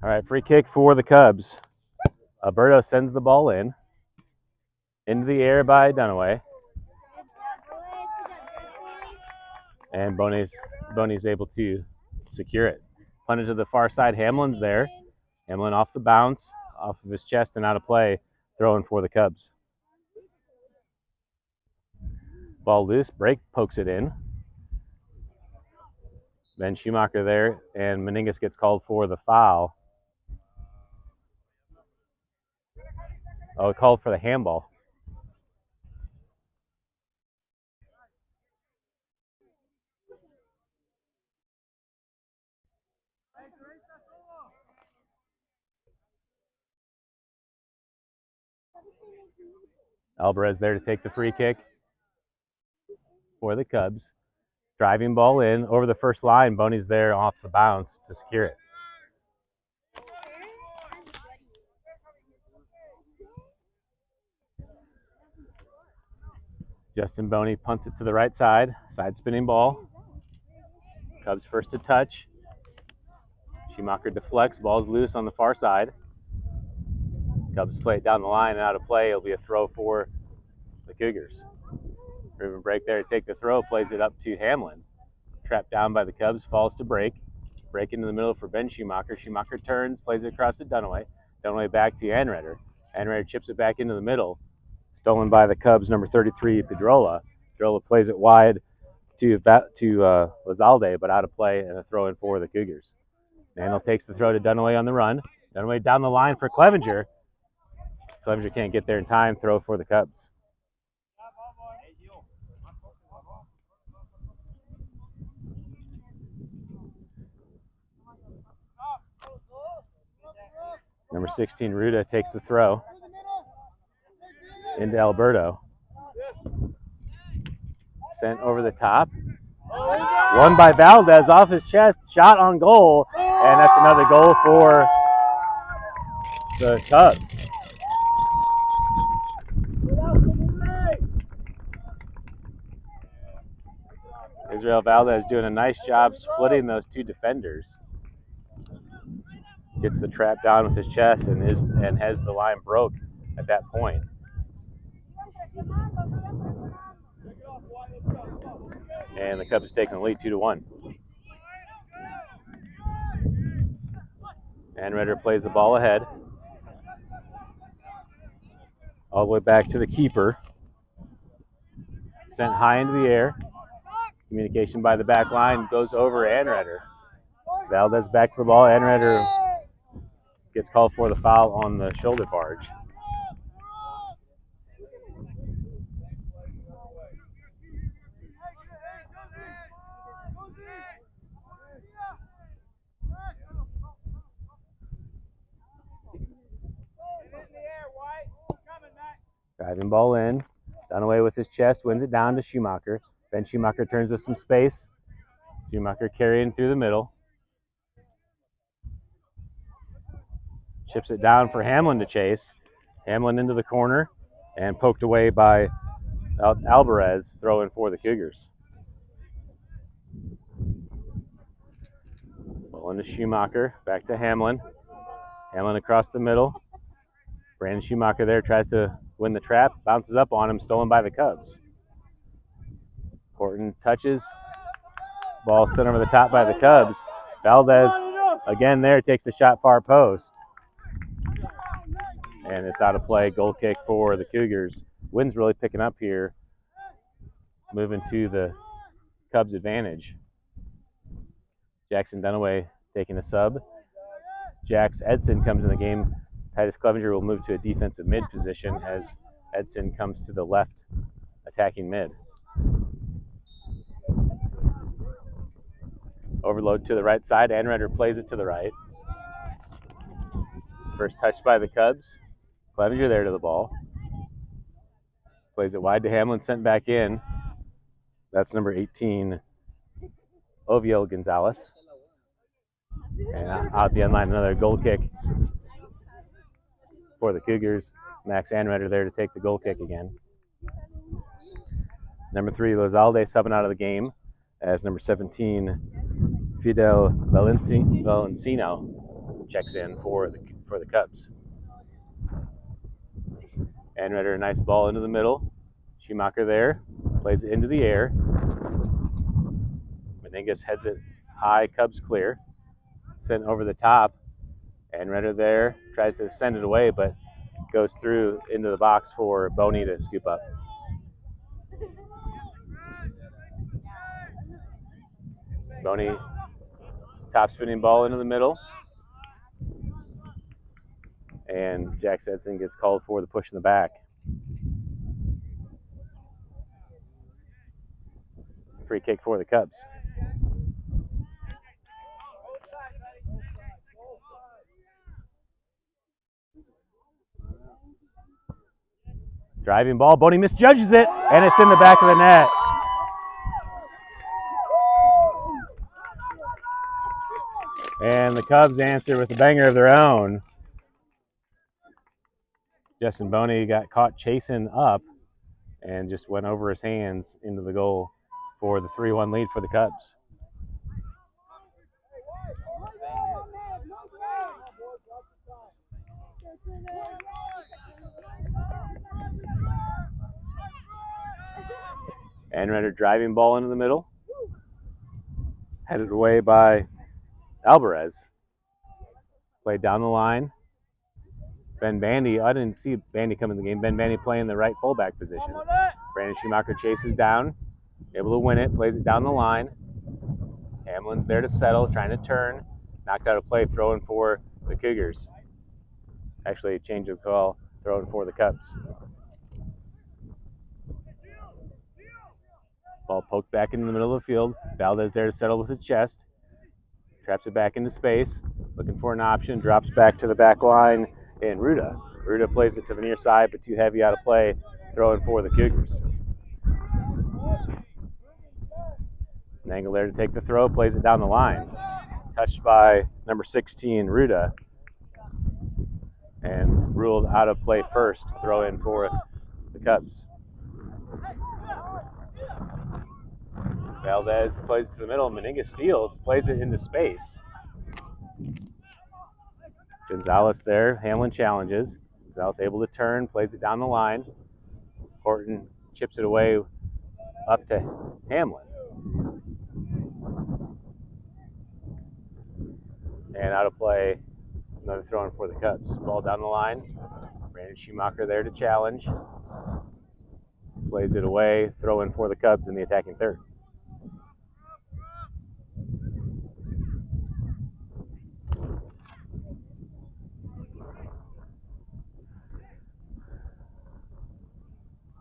All right, free kick for the Cubs. Alberto sends the ball in. Into the air by Dunaway. And Boney's able to secure it. Punted to the far side. Hamlin's there. Hamlin off the bounce, off of his chest and out of play, throwing for the Cubs. Ball loose. Break pokes it in. Ben Schumacher there, and Meningus gets called for the foul. Oh, it called for the handball. Alvarez there to take the free kick for the Cubs. Driving ball in over the first line. Boney's there off the bounce to secure it. Justin Boney punts it to the right side. Side spinning ball. Cubs first to touch. Schumacher deflects. Ball's loose on the far side. Cubs play it down the line and out of play. It'll be a throw for the Cougars. Riven Break there to take the throw. Plays it up to Hamlin. Trapped down by the Cubs. Falls to Break. Break into the middle for Ben Schumacher. Schumacher turns. Plays it across to Dunaway. Dunaway back to Anredder. Anredder chips it back into the middle. Stolen by the Cubs, number 33, Pedrola. Pedrola plays it wide to Lazalde, but out of play, and a throw in for the Cougars. Nandel takes the throw to Dunaway on the run. Dunaway down the line for Clevenger. Clevenger can't get there in time. Throw for the Cubs. Number 16, Ruda, takes the throw into Alberto. Sent over the top. Won by Valdez off his chest. Shot on goal. And that's another goal for the Cubs. Joe Valdez doing a nice job splitting those two defenders. Gets the trap down with his chest and has the line broke at that point. And the Cubs are taking the lead 2-1. Anredder plays the ball ahead. All the way back to the keeper. Sent high into the air. Communication by the back line goes over Anredder. Valdez back to the ball. Anredder gets called for the foul on the shoulder barge. Driving ball in. Dunaway with his chest wins it down to Schumacher. Ben Schumacher turns with some space. Schumacher carrying through the middle. Chips it down for Hamlin to chase. Hamlin into the corner and poked away by Alvarez, throwing for the Cougars. Ball into Schumacher, back to Hamlin. Hamlin across the middle. Brandon Schumacher there tries to win the trap, bounces up on him, stolen by the Cubs. Horton touches. Ball sent over the top by the Cubs. Valdez again there takes the shot far post. And it's out of play. Goal kick for the Cougars. Wind's really picking up here. Moving to the Cubs' advantage. Jackson Dunaway taking a sub. Jax Edson comes in the game. Titus Clevenger will move to a defensive mid position as Edson comes to the left attacking mid. Overload to the right side. Anredder plays it to the right. First touch by the Cubs. Clevenger there to the ball. Plays it wide to Hamlin, sent back in. That's number 18, Oviel Gonzalez. And out the end line, another goal kick for the Cougars. Max Anredder there to take the goal kick again. Number 3, Lozalde subbing out of the game as number 17, Fidel Valencino checks in for the Cubs. Anredder, a nice ball into the middle. Schumacher there, plays it into the air. Meningus heads it high, Cubs clear. Sent over the top. Anredder there, tries to send it away, but goes through into the box for Boney to scoop up. Boney, top spinning ball into the middle. And Jack Edson gets called for the push in the back. Free kick for the Cubs. Driving ball, Boney misjudges it, and it's in the back of the net. And the Cubs answer with a banger of their own. Justin Boney got caught chasing up and just went over his hands into the goal for the 3-1 lead for the Cubs. Anredder driving ball into the middle. Headed away by Alvarez. Played down the line. Ben Bandy, I didn't see Bandy come in the game. Ben Bandy playing the right fullback position. Brandon Schumacher chases down, able to win it, plays it down the line. Hamlin's there to settle, trying to turn. Knocked out a play, throwing for the Cougars. Actually, a change of call, throwing for the Cubs. Ball poked back into the middle of the field. Valdez there to settle with his chest. Traps it back into space, looking for an option, drops back to the back line. And Ruda plays it to the near side, but too heavy out of play, throwing for the Cougars. Nangle there to take the throw, plays it down the line. Touched by number 16, Ruda. And ruled out of play first, throw in for the Cubs. Valdez plays to the middle. Meninga steals, plays it into space. Gonzalez there. Hamlin challenges. Gonzalez able to turn, plays it down the line. Horton chips it away up to Hamlin. And out of play, another throw in for the Cubs. Ball down the line. Brandon Schumacher there to challenge. Plays it away, throw in for the Cubs in the attacking third.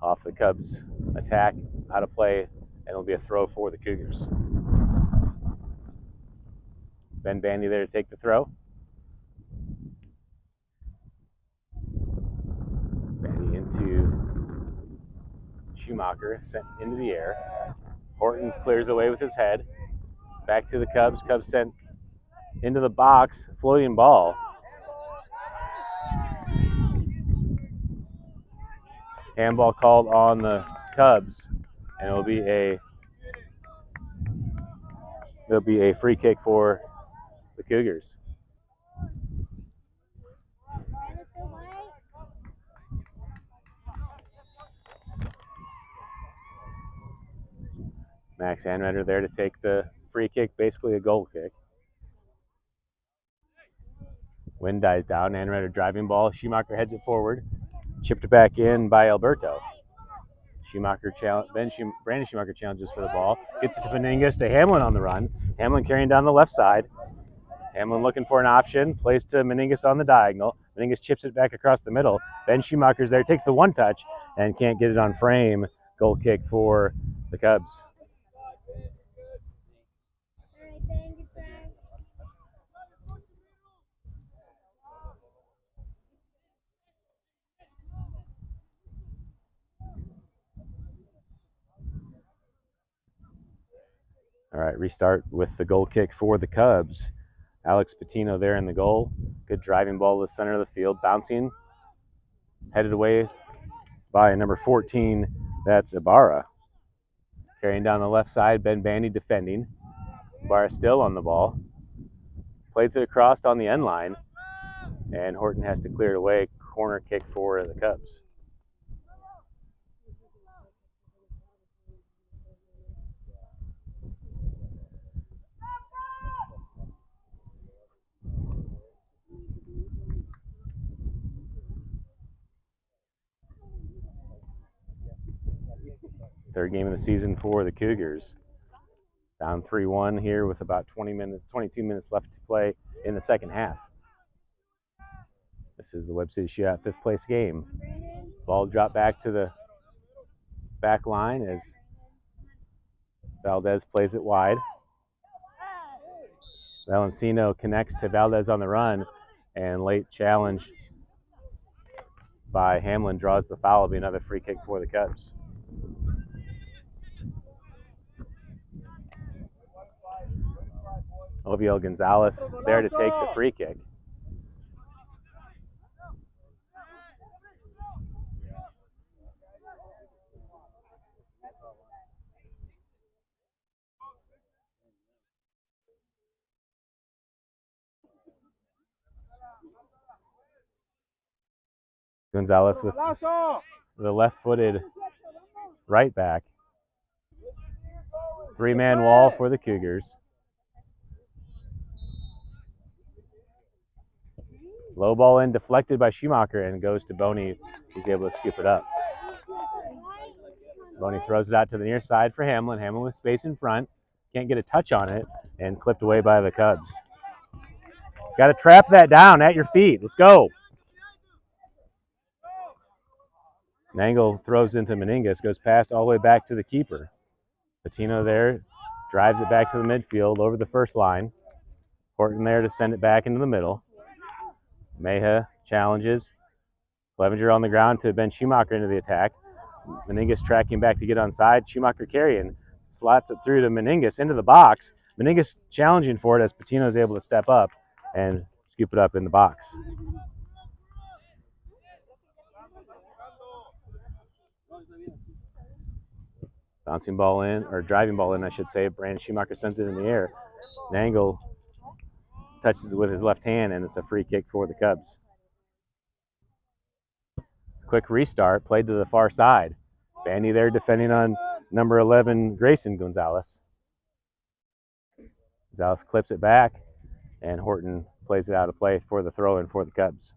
Off the Cubs attack, out of play, and it'll be a throw for the Cougars. Ben Bandy there to take the throw. Bandy into Schumacher, sent into the air. Horton clears away with his head. Back to the Cubs. Cubs sent into the box, floating ball. Handball called on the Cubs, and it'll be a free kick for the Cougars. Max Anreder there to take the free kick, basically a goal kick. Wind dies down. Anreder driving ball. Schumacher heads it forward. Chipped back in by Alberto. Brandon Schumacher challenges for the ball. Gets it to Meningas, to Hamlin on the run. Hamlin carrying down the left side. Hamlin looking for an option. Plays to Meningas on the diagonal. Meningas chips it back across the middle. Ben Schumacher's there, takes the one touch, and can't get it on frame. Goal kick for the Cubs. All right, restart with the goal kick for the Cubs. Alex Patino there in the goal. Good driving ball to the center of the field. Bouncing. Headed away by number 14. That's Ibarra. Carrying down the left side. Ben Bandy defending. Ibarra still on the ball. Plays it across on the end line. And Horton has to clear it away. Corner kick for the Cubs. Third game of the season for the Cougars. Down 3-1 here with about 22 minutes left to play in the second half. This is the Webb City Shootout fifth place game. Ball dropped back to the back line as Valdez plays it wide. Valencino connects to Valdez on the run, and late challenge by Hamlin draws the foul. It'll be another free kick for the Cubs. Oviel Gonzalez there to take the free kick. Gonzalez with the left-footed right back. Three-man wall for the Cougars. Low ball in, deflected by Schumacher, and goes to Boney. He's able to scoop it up. Boney throws it out to the near side for Hamlin. Hamlin with space in front. Can't get a touch on it, and clipped away by the Cubs. Got to trap that down at your feet. Let's go. Nangle throws into Meningas, goes past all the way back to the keeper. Patino there, drives it back to the midfield over the first line. Horton there to send it back into the middle. Meja challenges. Clevenger on the ground to Ben Schumacher into the attack. Meningas tracking back to get onside. Schumacher carrying. Slots it through to Meningas into the box. Meningas challenging for it as Patino is able to step up and scoop it up in the box. Bouncing ball in, or driving ball in, I should say. Brandon Schumacher sends it in the air. Nangle touches it with his left hand, and it's a free kick for the Cubs. Quick restart, played to the far side. Bandy there defending on number 11, Grayson Gonzalez. Gonzalez clips it back, and Horton plays it out of play for the throw-in for the Cubs.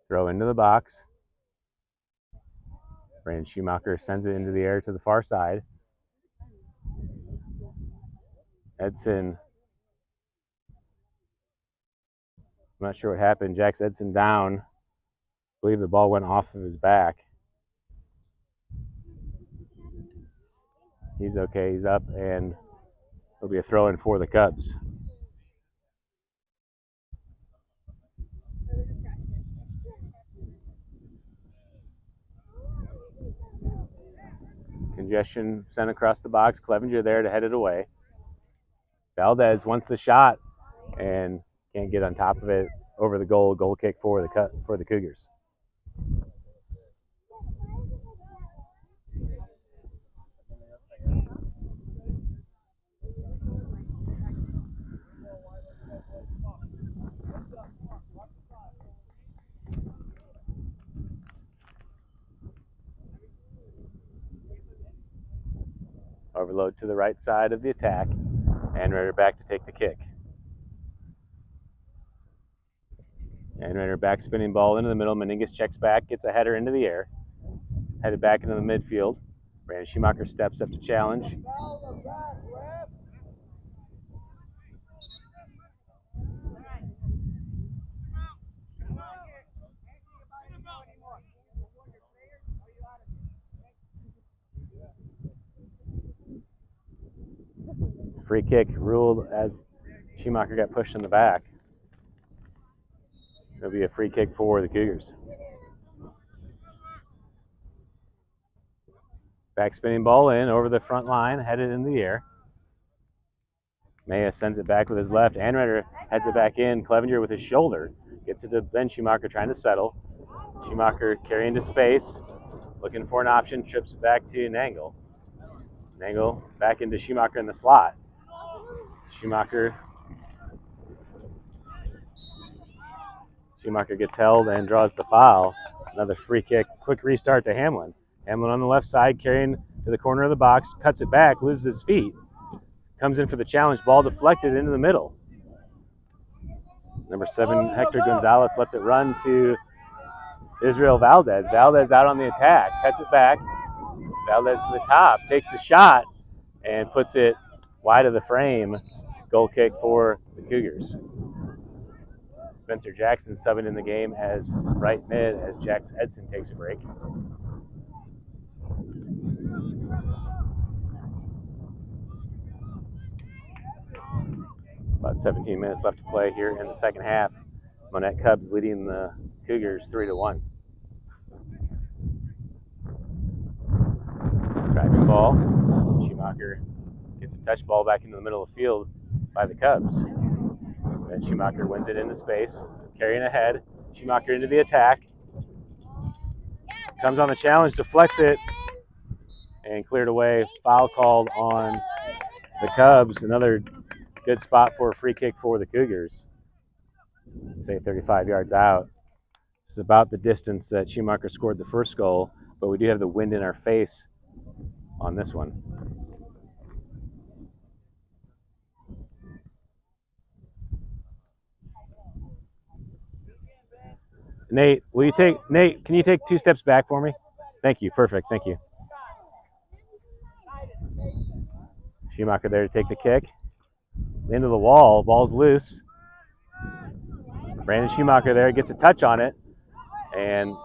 Throw into the box. Brandon Schumacher sends it into the air to the far side. Edson, I'm not sure what happened. Jacks Edson down. I believe the ball went off of his back. He's okay, he's up, and it'll be a throw-in for the Cubs. Congestion sent across the box. Clevenger there to head it away. Valdez wants the shot and can't get on top of it. Over the goal. Goal kick for the Cougars. Overload to the right side of the attack, and Ritter back to take the kick. And Ritter back spinning ball into the middle. Meningus checks back, gets a header into the air. Headed back into the midfield. Brandon Schumacher steps up to challenge. Free kick ruled as Schumacher got pushed in the back. It'll be a free kick for the Cougars. Back spinning ball in over the front line, headed in the air. Maya sends it back with his left. Anrider heads it back in. Clevenger with his shoulder gets it to Ben Schumacher trying to settle. Schumacher carrying to space, looking for an option, trips it back to Nangle. Nangle back into Schumacher in the slot. Schumacher gets held and draws the foul. Another free kick. Quick restart to Hamlin. Hamlin on the left side, carrying to the corner of the box, cuts it back, loses his feet. Comes in for the challenge. Ball deflected into the middle. Number 7, Hector Gonzalez lets it run to Israel Valdez. Valdez out on the attack, cuts it back. Valdez to the top, takes the shot, and puts it wide of the frame. Goal kick for the Cougars. Spencer Jackson subbing in the game as right mid as Jax Edson takes a break. About 17 minutes left to play here in the second half. Monett Cubs leading the Cougars 3-1. Driving ball. Schumacher gets a touch ball back into the middle of the field by the Cubs. And Schumacher wins it into space, carrying ahead. Schumacher into the attack. Comes on the challenge, deflects it, and cleared away. Foul called on the Cubs. Another good spot for a free kick for the Cougars. Say 35 yards out. This is about the distance that Schumacher scored the first goal, but we do have the wind in our face on this one. Nate, can you take 2 steps back for me? Thank you, perfect, thank you. Schumacher there to take the kick. Into the wall, ball's loose. Brandon Schumacher there gets a touch on it, and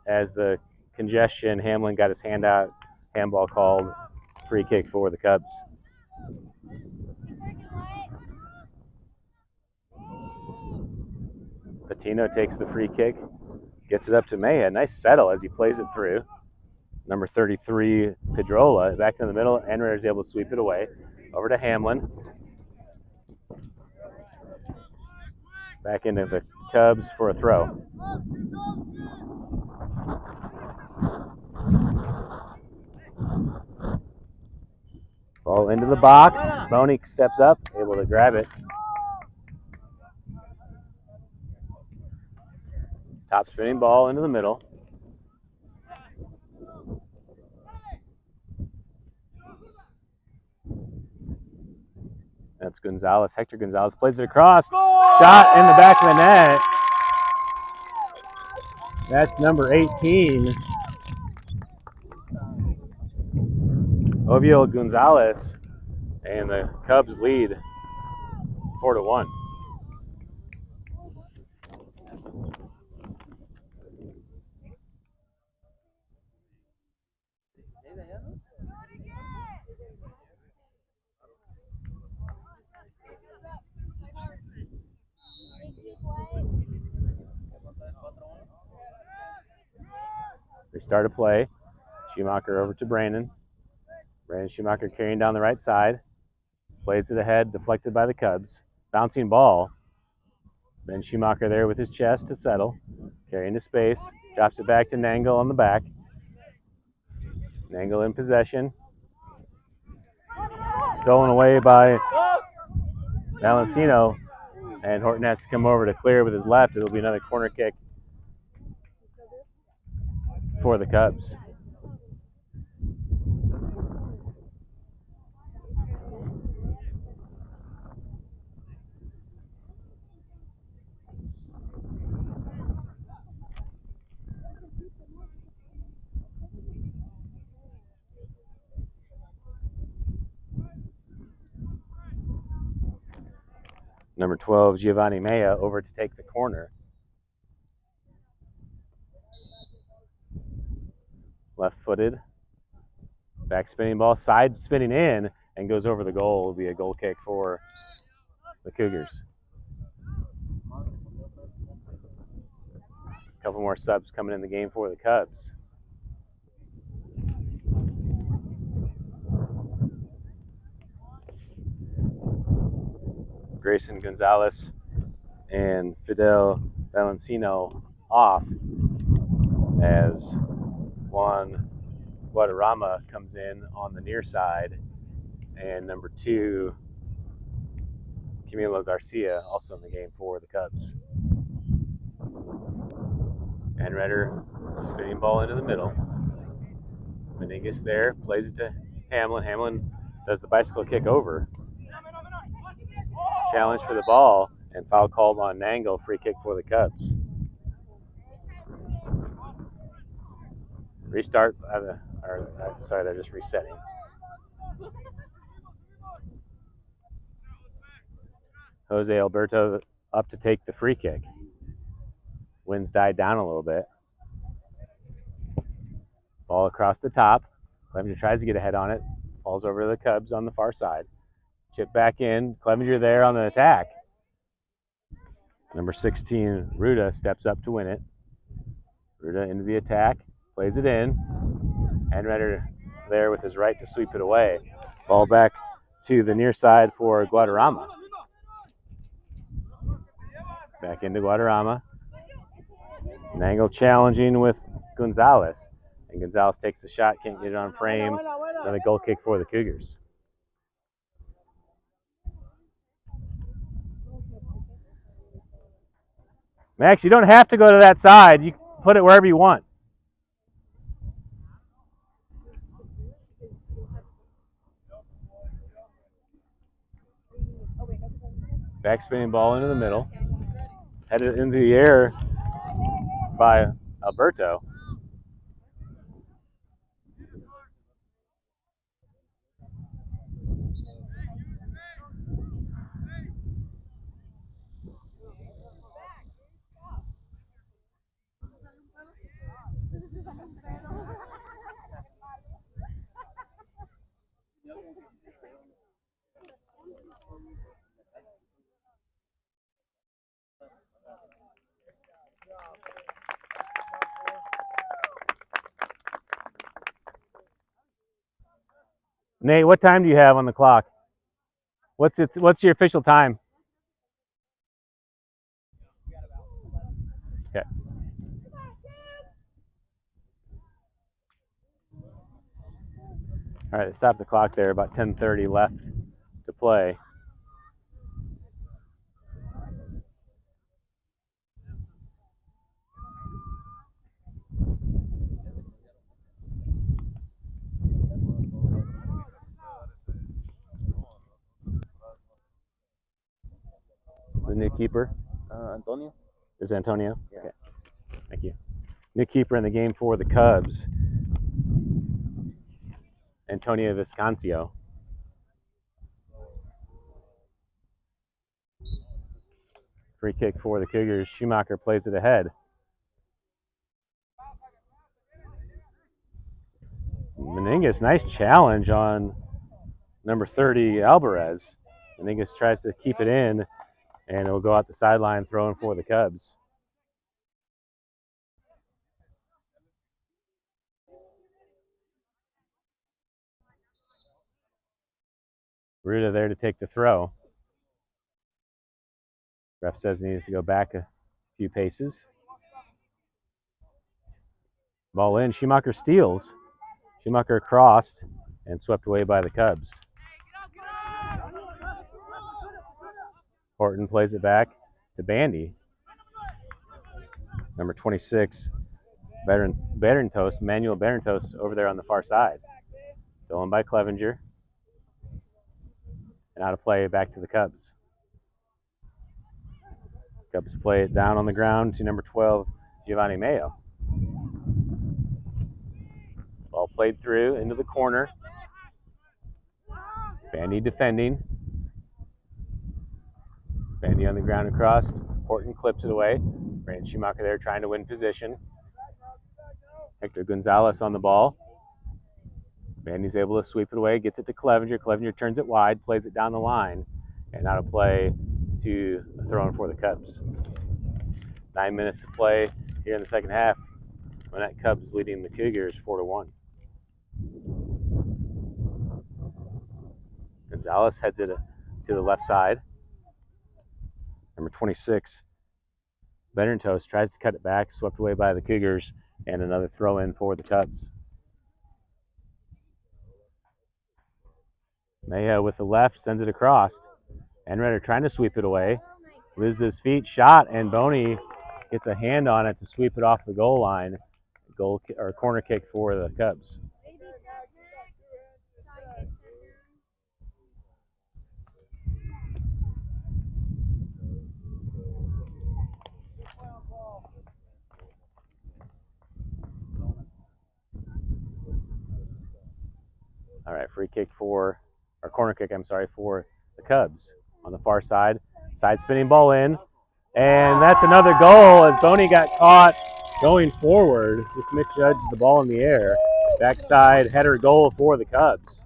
as the congestion, Hamlin got his hand out, handball called, free kick for the Cubs. Patino takes the free kick, gets it up to Maya. Nice settle as he plays it through. Number 33, Pedrola, back in the middle. Enrider is able to sweep it away. Over to Hamlin. Back into the Cubs for a throw. Ball into the box. Boney steps up, able to grab it. Top spinning ball into the middle. That's Gonzalez. Hector Gonzalez plays it across. Shot in the back of the net. That's number 18. Ovio Gonzalez, and the Cubs lead 4-1. Restart a play. Schumacher over to Brandon. Brandon Schumacher carrying down the right side. Plays it ahead, deflected by the Cubs. Bouncing ball. Ben Schumacher there with his chest to settle. Carrying to space. Drops it back to Nangle on the back. Nangle in possession. Stolen away by Valencino. And Horton has to come over to clear with his left. It'll be another corner kick for the Cubs. Number 12, Giovanni Mea, over to take the corner. Left-footed. Back spinning ball, side spinning in, and goes over the goal. Will be a goal kick for the Cougars. A couple more subs coming in the game for the Cubs. Grayson Gonzalez and Fidel Valencino off as Juan Guadarrama comes in on the near side, and number 2, Camilo Garcia, also in the game for the Cubs. Enrider, spinning ball into the middle. Menegas there, plays it to Hamlin. Hamlin does the bicycle kick over. Challenge for the ball, and foul called on Nangle, free kick for the Cubs. Restart, sorry, they're just resetting. Jose Alberto up to take the free kick. Winds died down a little bit. Ball across the top. Clevenger tries to get ahead on it. Falls over to the Cubs on the far side. Chip back in. Clevenger there on the attack. Number 16, Ruda, steps up to win it. Ruda into the attack. Plays it in. Enrider there with his right to sweep it away. Ball back to the near side for Guadarrama. Back into Guadarrama. Nangle challenging with Gonzalez. And Gonzalez takes the shot, can't get it on frame. Another goal kick for the Cougars. Max, you don't have to go to that side. You can put it wherever you want. Back spinning ball into the middle. Headed into the air by Alberto. Nate, what time do you have on the clock? What's your official time? Okay. All right, stop the clock there. About 10:30 left to play. The new keeper? Antonio? Is Antonio? Yeah. Okay. Thank you. New keeper in the game for the Cubs, Antonio Viscancio. Free kick for the Cougars. Schumacher plays it ahead. Meningas, nice challenge on number 30, Alvarez. Meningas tries to keep it in, and it will go out the sideline, throwing for the Cubs. Ruda there to take the throw. Ref says he needs to go back a few paces. Ball in. Schumacher steals. Schumacher crossed and swept away by the Cubs. Horton plays it back to Bandy. Number 26, Berentos, Manuel Berentos, over there on the far side. Stolen by Clevenger. And out of play back to the Cubs. Cubs play it down on the ground to number 12, Giovanni Mayo. Ball played through into the corner. Bandy defending. Bandy on the ground across. Horton clips it away. Brandon Schumacher there trying to win position. Hector Gonzalez on the ball. Bandy's able to sweep it away, gets it to Clevenger. Clevenger turns it wide, plays it down the line, and out of play to a throw-in for the Cubs. 9 minutes to play here in the second half. Monett Cubs leading the Cougars 4-1. Gonzalez heads it to the left side. Number 26, Berentos tries to cut it back, swept away by the Cougars, and another throw-in for the Cubs. Mayo with the left sends it across. Enrider trying to sweep it away. Loses his feet, shot, and Boney gets a hand on it to sweep it off the goal line. Corner kick for the Cubs. All right, corner kick, for the Cubs on the far side. Side spinning ball in. And that's another goal as Boney got caught going forward. Just misjudged the ball in the air. Backside header goal for the Cubs.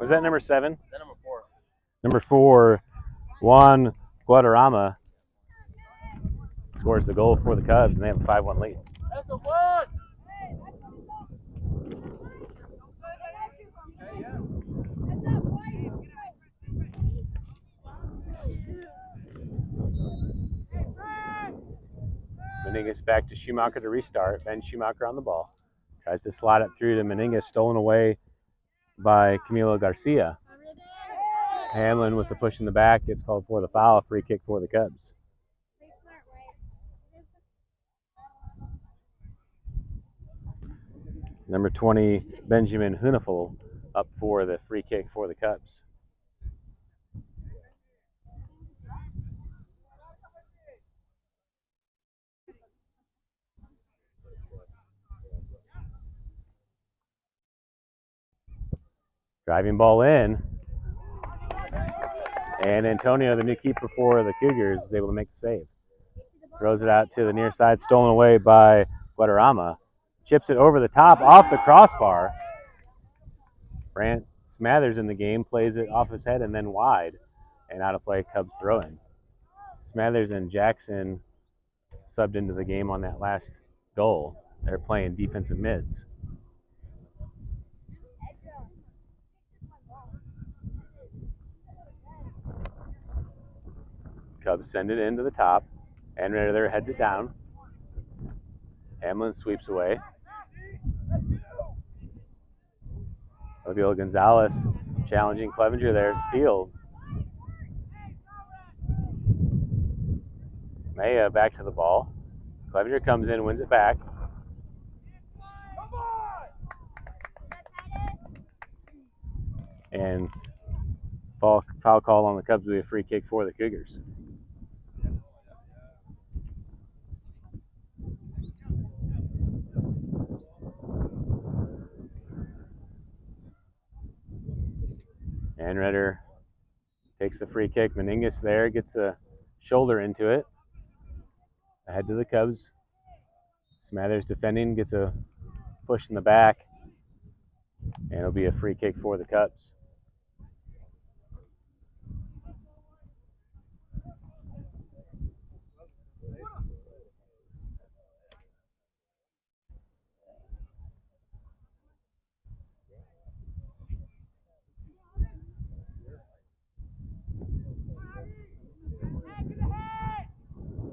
Was that number 7? That number 4. Number 4, Juan Guadarrama scores the goal for the Cubs, and they have a 5-1 lead. That's a one. Meningas back to Schumacher to restart. Ben Schumacher on the ball. Tries to slide it through to Meningas, stolen away by Camilo Garcia. Hamlin with the push in the back gets called for the foul. Free kick for the Cubs. Number 20, Benjamin Hunefel up for the free kick for the Cubs. Driving ball in. And Antonio, the new keeper for the Cougars, is able to make the save. Throws it out to the near side, stolen away by Guadarrama. Chips it over the top, off the crossbar. Brant Smathers in the game, plays it off his head and then wide. And out of play, Cubs throw in. Smathers and Jackson subbed into the game on that last goal. They're playing defensive mids. Cubs send it into the top. Henrietta there heads it down. Hamlin sweeps away. Odile Gonzalez challenging Clevenger there. Steal. Maya back to the ball. Clevenger comes in, wins it back. And foul call on the Cubs will be a free kick for the Cougars. Anredder takes the free kick. Meningus there gets a shoulder into it. Ahead to the Cubs. Smathers defending, gets a push in the back. And it'll be a free kick for the Cubs.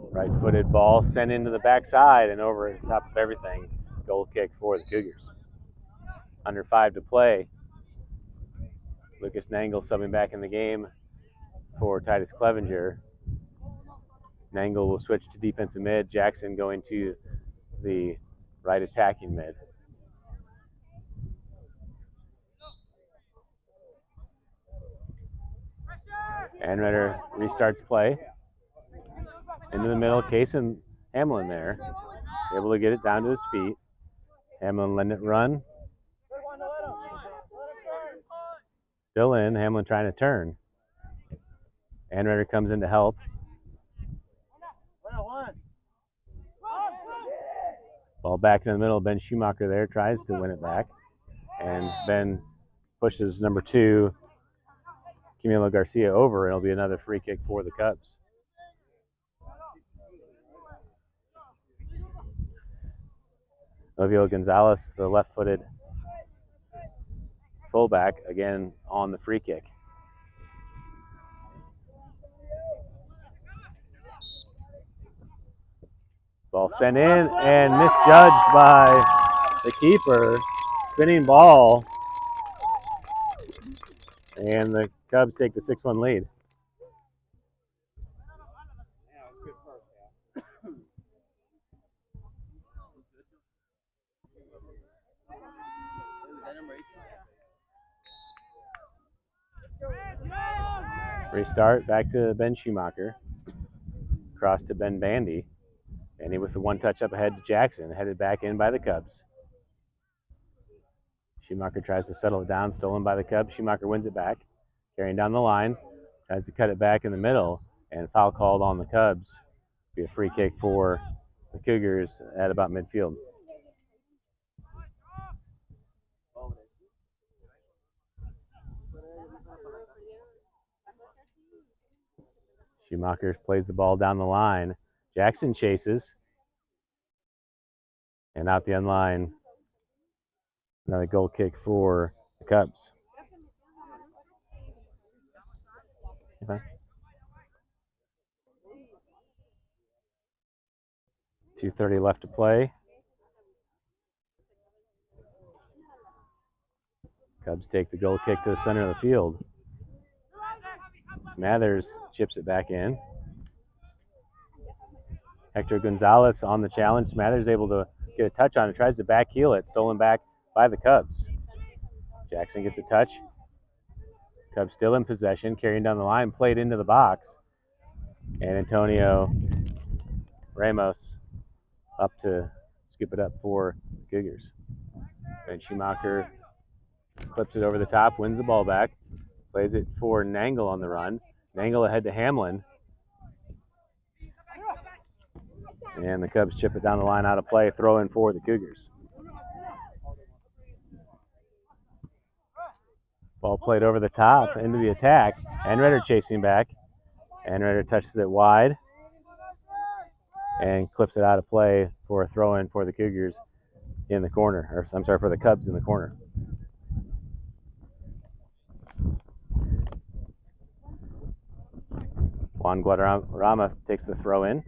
Right-footed ball sent into the backside and over the top of everything. Goal kick for the Cougars. Under 5 to play. Lucas Nangle subbing back in the game for Titus Clevenger. Nangle will switch to defensive mid. Jackson going to the right attacking mid. Anredder restarts play. Into the middle, Case and Hamlin there. Able to get it down to his feet. Hamlin letting it run. Still in, Hamlin trying to turn. Anredder comes in to help. Ball back in the middle, Ben Schumacher there tries to win it back. And Ben pushes number 2, Camilo Garcia, over. It'll be another free kick for the Cubs. Ovio Gonzalez, the left-footed fullback, again on the free kick. Ball sent in and misjudged by the keeper. Spinning ball. And the Cubs take the 6-1 lead. Restart, back to Ben Schumacher. Cross to Ben Bandy. Bandy with the one touch up ahead to Jackson, headed back in by the Cubs. Schumacher tries to settle it down, stolen by the Cubs. Schumacher wins it back, carrying down the line, tries to cut it back in the middle, and foul called on the Cubs. Be a free kick for the Cougars at about midfield. Schumacher plays the ball down the line. Jackson chases. And out the end line. Another goal kick for the Cubs. Okay. 2:30 left to play. Cubs take the goal kick to the center of the field. Smathers chips it back in. Hector Gonzalez on the challenge. Smathers able to get a touch on it, tries to back heel it, stolen back by the Cubs. Jackson gets a touch. Cubs still in possession, carrying down the line, played into the box. And Antonio Ramos up to scoop it up for the Cougars. And Schumacher clips it over the top, wins the ball back, plays it for Nangle on the run. Nangle ahead to Hamlin. And the Cubs chip it down the line out of play, throw in for the Cougars. Ball played over the top into the attack. Anredder chasing back. Anredder touches it wide and clips it out of play for a throw in for the Cougars in the corner. Or I'm sorry, for the Cubs in the corner. Juan Guadarrama takes the throw in.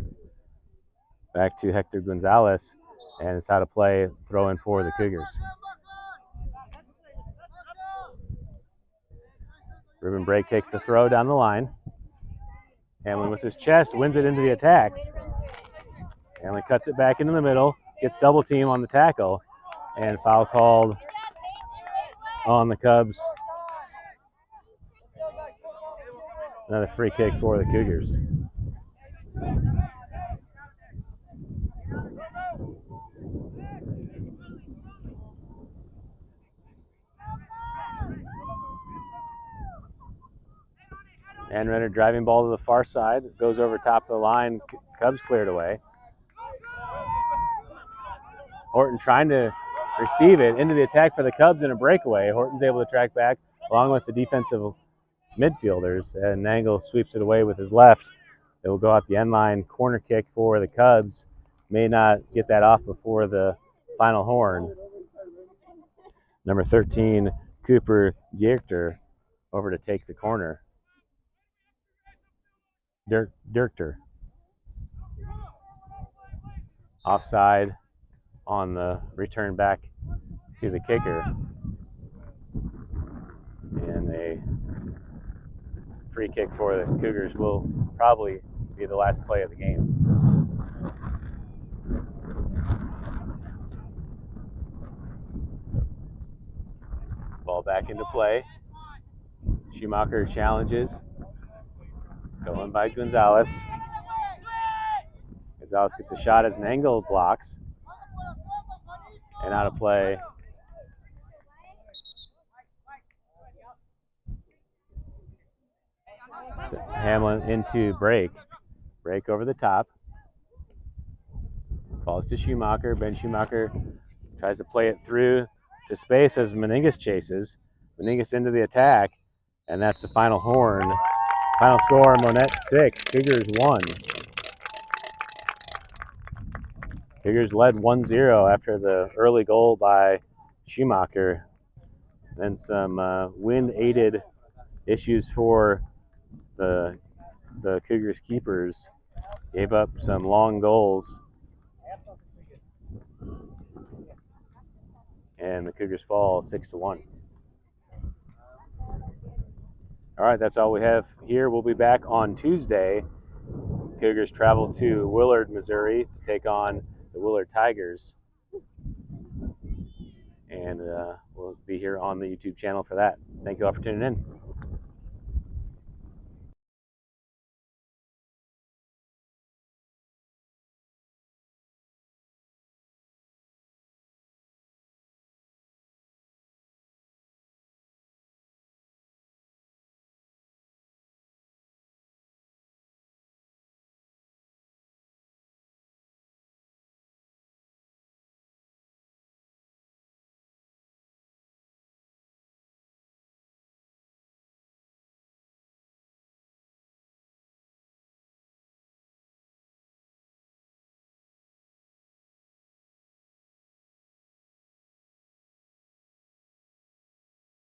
Back to Hector Gonzalez, and it's out of play, throw in for the Cougars. Ruben Brake takes the throw down the line. Hamlin with his chest wins it into the attack. Hamlin cuts it back into the middle, gets double team on the tackle, and foul called on the Cubs. Another free kick for the Cougars. And Renner driving ball to the far side, goes over top of the line, Cubs cleared away. Horton trying to receive it into the attack for the Cubs in a breakaway. Horton's able to track back along with the defensive midfielders, and Nangle sweeps it away with his left. It will go out the end line, corner kick for the Cubs. May not get that off before the final horn. Number 13, Cooper Dierchter, over to take the corner. Dierchter. Offside on the return back to the kicker. And a free kick for the Cougars will probably be the last play of the game. Ball back into play. Schumacher challenges. Going by Gonzalez. Gonzalez gets a shot as Nangle blocks. And out of play. Hamlin into Brake. Brake over the top. Falls to Schumacher. Ben Schumacher tries to play it through to space as Meningus chases. Meningus into the attack. And that's the final horn. Final score, Monett 6, Cougars 1. Cougars led 1-0 after the early goal by Schumacher. Then some wind-aided issues for the Cougars keepers. Gave up some long goals. And the Cougars fall 6-1. All right, that's all we have here. We'll be back on Tuesday. Cougars travel to Willard, Missouri to take on the Willard Tigers. And we'll be here on the YouTube channel for that. Thank you all for tuning in.